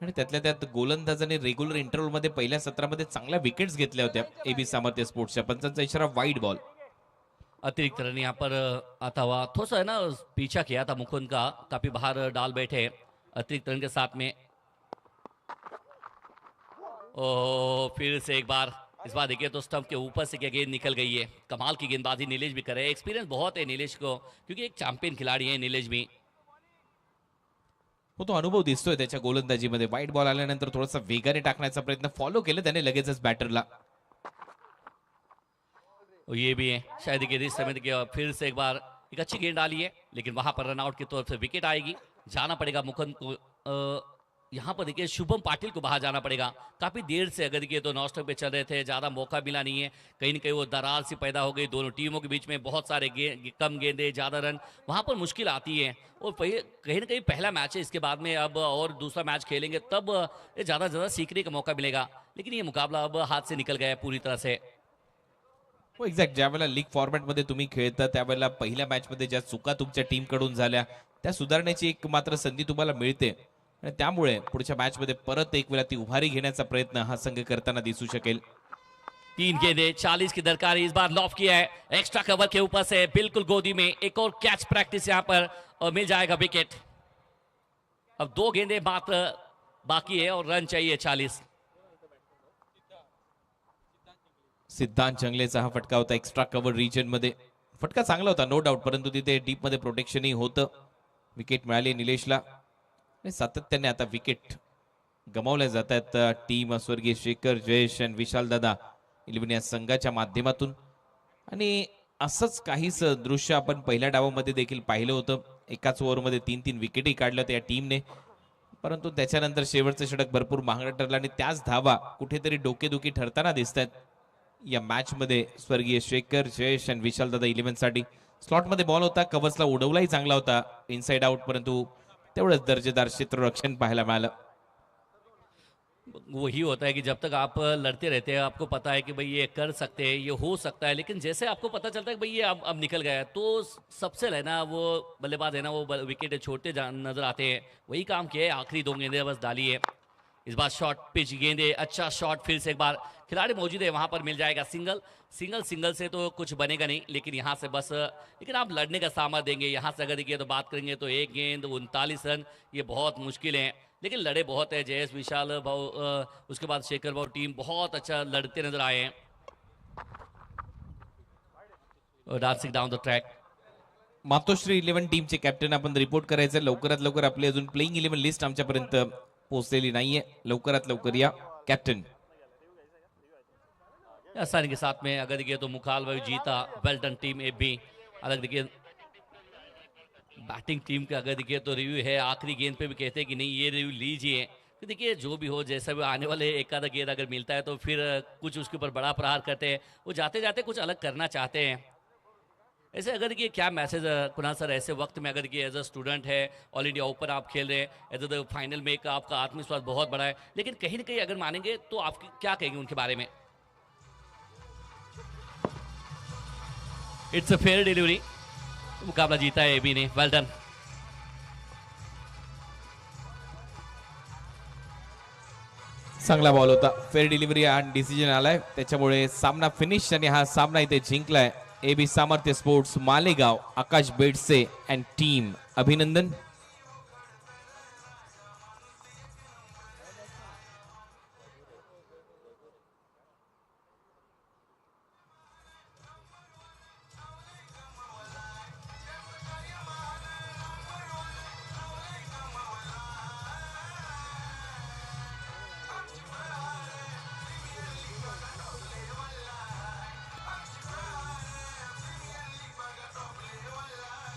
आणि त्यातल्या त्यात गोलंदाजाने रेग्युलर इंटरव्हल मध्ये पहिल्या सत्रामध्ये चांगल्या विकेट्स घेतल्या होत्या एबी सामर्थ्य स्पोर्ट्सच्या. पंचांचा इशारा वाईड बॉल. अतिरिक्त रन यहाँ पर आता हुआ। थोड़ा सा है ना पीछा किया था मुकुंद का, काफी बाहर डाल बैठे अतिरिक्त रन के साथ में। ओ फिर से एक बार, इस बार देखिए तो स्टंप के ऊपर से क्या गेंद निकल गई है। कमाल की गेंदबाजी नीलेश भी करे। एक्सपीरियंस बहुत है नीलेश को क्योंकि एक चॅम्पियन खिलाड़ी है नीलेश भी। हो तो अनुभव दिसतोय त्याच्या गोलंदाजीमध्ये. वाईट बॉल आल्यानंतर थोडासा वेगाने टाकण्याचा प्रयत्न फॉलो केलं त्याने लगेचच बॅटरला. और ये भी है शायद देखिए इस समय देखिए फिर से एक बार एक अच्छी गेंद डाली है लेकिन वहां पर रनआउट की तरफ से विकेट आएगी। जाना पड़ेगा मुकुंद को। यहाँ पर देखिए शुभम पाटिल को बाहर जाना पड़ेगा। काफी देर से अगर देखिए तो नॉस्टॉप पे चल रहे थे, ज्यादा मौका मिला नहीं है। कहीं ना कहीं वो दरार सी पैदा हो गई दोनों टीमों के बीच में। बहुत सारे कम गेंदे ज्यादा रन, वहां पर मुश्किल आती है। और कहीं ना कहीं पहला मैच है, इसके बाद में अब और दूसरा मैच खेलेंगे तब ये ज्यादा ज्यादा सीखने का मौका मिलेगा। लेकिन ये मुकाबला अब हाथ से निकल गया है पूरी तरह से। हो एक्झॅक्ट ज्यावेळेला लीग फॉर्मॅटमध्ये तुम्ही खेळता त्यावेळेला पहिल्या मॅचमध्ये ज्या चुका तुमच्या टीम कडून झाल्या त्या सुधारण्याची एक मात्र संधी तुम्हाला मिळते आणि त्यामुळे पुढच्या मॅचमध्ये परत एक वेळा ती उभारी घेण्याचा प्रयत्न हा संघ करताना दिसू शकेल. 3 गेंदे 40 की दरकारी। इस बार लॉफ किया है एक्स्ट्रा कवर के ऊपर से बिल्कुल गोदी में। एक और कैच प्रैक्टिस यहाँ पर और मिल जाएगा विकेट। अब 2 गेंदे मात्र बाकी है और रन चाहिए 40। सिद्धांत जंगलेचा हा फटका होता एक्स्ट्रा कव्हर रिजन मध्ये. फटका चांगला होता नो डाऊट, परंतु तिथे डीप मध्ये प्रोटेक्शनही होतं. विकेट मिळाली निलेशला आणि सातत्याने आता विकेट गमावल्या जात आहेत टीम स्वर्गीय शेखर जयेश आणि विशाल दादा 11 या संघाच्या माध्यमातून. आणि असंच काहीच दृश्य आपण पहिल्या डावामध्ये देखील पाहिलं होतं. एकाच ओव्हरमध्ये 3-3 विकेटही काढल्या होत्या या टीमने, परंतु त्याच्यानंतर शेवटचं षटक भरपूर महागडं ठरलं आणि त्याच धावा कुठेतरी डोकेदुखी ठरताना दिसत आहेत या मॅच मध्ये. स्वर्गीय शेखर जयेश आणि विशाल दादा 11 साठी. स्लॉट मध्ये बॉल होता, कव्हर्सला उडवलाही चांगला होता इनसाइड आउट, परंतु तेवढंच दर्जेदार क्षेत्ररक्षण पाहायला मिळालं. वही होता है कि जब तक आप लड़ते रहते हैं आपको पता है कि भाई ये कर सकते हैं, ये हो सकता है, लेकिन जैसे आपको पता चलता है कि भाई ये अब निकल गया है तो सबसे है ना वो बल्लेबाज है ना वो विकेट छोड़ते नजर आते हैं। वही काम किया है, आखिरी 2 गेंदे बस डाली है। इस बार शॉट पिच गेंदे, अच्छा शॉट। फिर से एक बार खिलाड़ी मौजूद है वहां पर मिल जाएगा सिंगल। सिंगल से तो कुछ बनेगा नहीं, लेकिन यहाँ से बस लेकिन आप लड़ने का सामर्थ्य देंगे। यहाँ से अगर देखिए तो बात करेंगे तो 1 गेंद 39 रन, ये बहुत मुश्किल है, लेकिन लड़े बहुत है। जयेश विशाल भाव उसके बाद शेखर भाव टीम बहुत अच्छा लड़ते नजर आए हैं। Dancing down the track. Matoshri 11 टीमचे कॅप्टन आपण रिपोर्ट करायचं लवकरात लवकर. आपली अजून प्लेइंग 11 लिस्ट आमच्यापर्यंत पोहोचलेली नाहीये. लवकरात लवकर या कॅप्टन. आसानी के साथ में अगर देखिए तो मुखाल जीता, वेल डन टीम ए बी. अगर देखिए बैटिंग टीम का अगर देखिए तो रिव्यू है, आखिरी गेंद पे भी कहते हैं कि नहीं ये रिव्यू लीजिए. तो देखिए जो भी हो, जैसा भी आने वाले एक आधा गेंद अगर मिलता है तो फिर कुछ उसके ऊपर बड़ा प्रहार करते हैं. वो जाते जाते कुछ अलग करना चाहते हैं. ऐसे अगर देखिए क्या मैसेज कुणाल सर ऐसे वक्त में अगर देखिए एज अ स्टूडेंट है, ऑल इंडिया ओपन आप खेल रहे हैं, एज अ फाइनल में एक आपका आत्मविश्वास बहुत बड़ा है, लेकिन कहीं ना कहीं अगर मानेंगे तो आप क्या कहेंगे उनके बारे में? It's a fair delivery. मुकाबला जीता है एबी ने, वेल डन. चांगला बॉल होता, फेअर डिलिव्हरी आणि डिसिजन आलाय, त्याच्यामुळे सामना फिनिश आणि हा सामना इथे जिंकलाय एबी सामर्थ्य sports Malegaon. Akash Bedse and team अभिनंदन.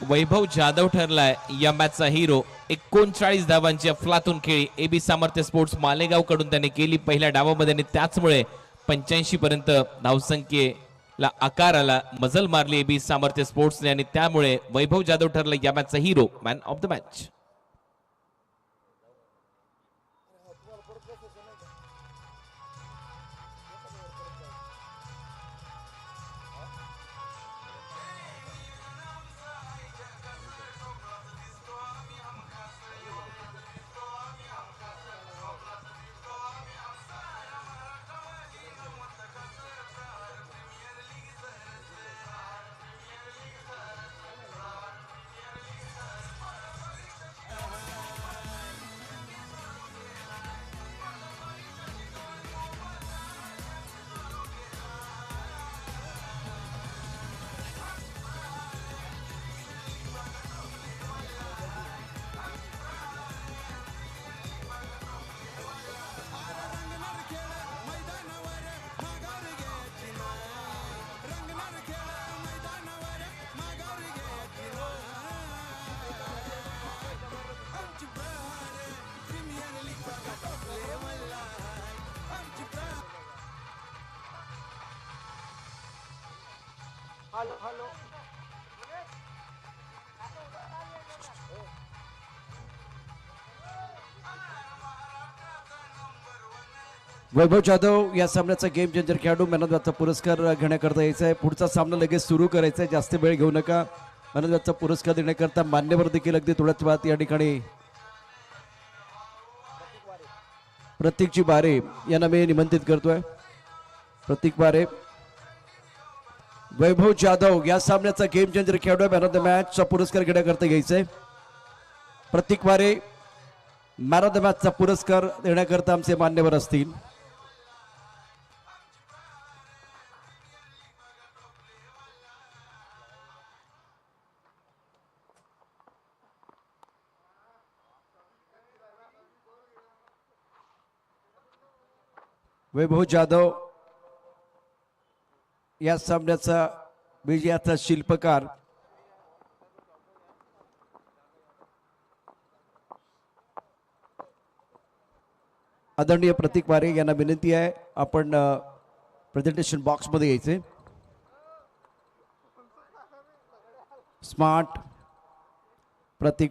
वैभव जाधव ठरलाय या मॅचचा हिरो. 39 धावांची अफलातून खेळी एबी सामर्थ्य स्पोर्ट्स मालेगाव कडून त्याने केली पहिल्या डावामध्ये आणि त्याचमुळे 85 पर्यंत धावसंख्येला आकार आला. मजल मारली एबी सामर्थ्य स्पोर्ट्सने आणि त्यामुळे वैभव जाधव ठरला या मॅचचा hero, man of the match. Vaibhav Jadhav या सामन्याचा गेम चेंजर खेळाडू, मॅन ऑफ द मॅचचा पुरस्कार घेण्याकरता यायचा आहे. पुढचा सामना लगेच सुरू करायचा आहे, जास्त वेळ घेऊ नका. मॅन ऑफ द मॅचचा पुरस्कार देण्याकरता मान्यवर देखील अगदी थोड्याच वेळात या ठिकाणी प्रतीकची बारे यांना मी निमंत्रित करतोय. प्रतीक बारे, वैभव जाधव या सामन्याचा गेम चेंजर खेळाडू, मॅन ऑफ द मॅचचा पुरस्कार घेण्याकरता घ्यायचंय. प्रतीक बारे मॅन ऑफ द मॅचचा पुरस्कार देण्याकरता आमचे मान्यवर असतील. वैभव जाधव या सामन्याचा विजयाचा शिल्पकार. आदरणीय प्रतीक वारे यांना विनंती आहे आपण प्रेझेंटेशन बॉक्स मध्ये यायचे. स्मार्ट प्रतीक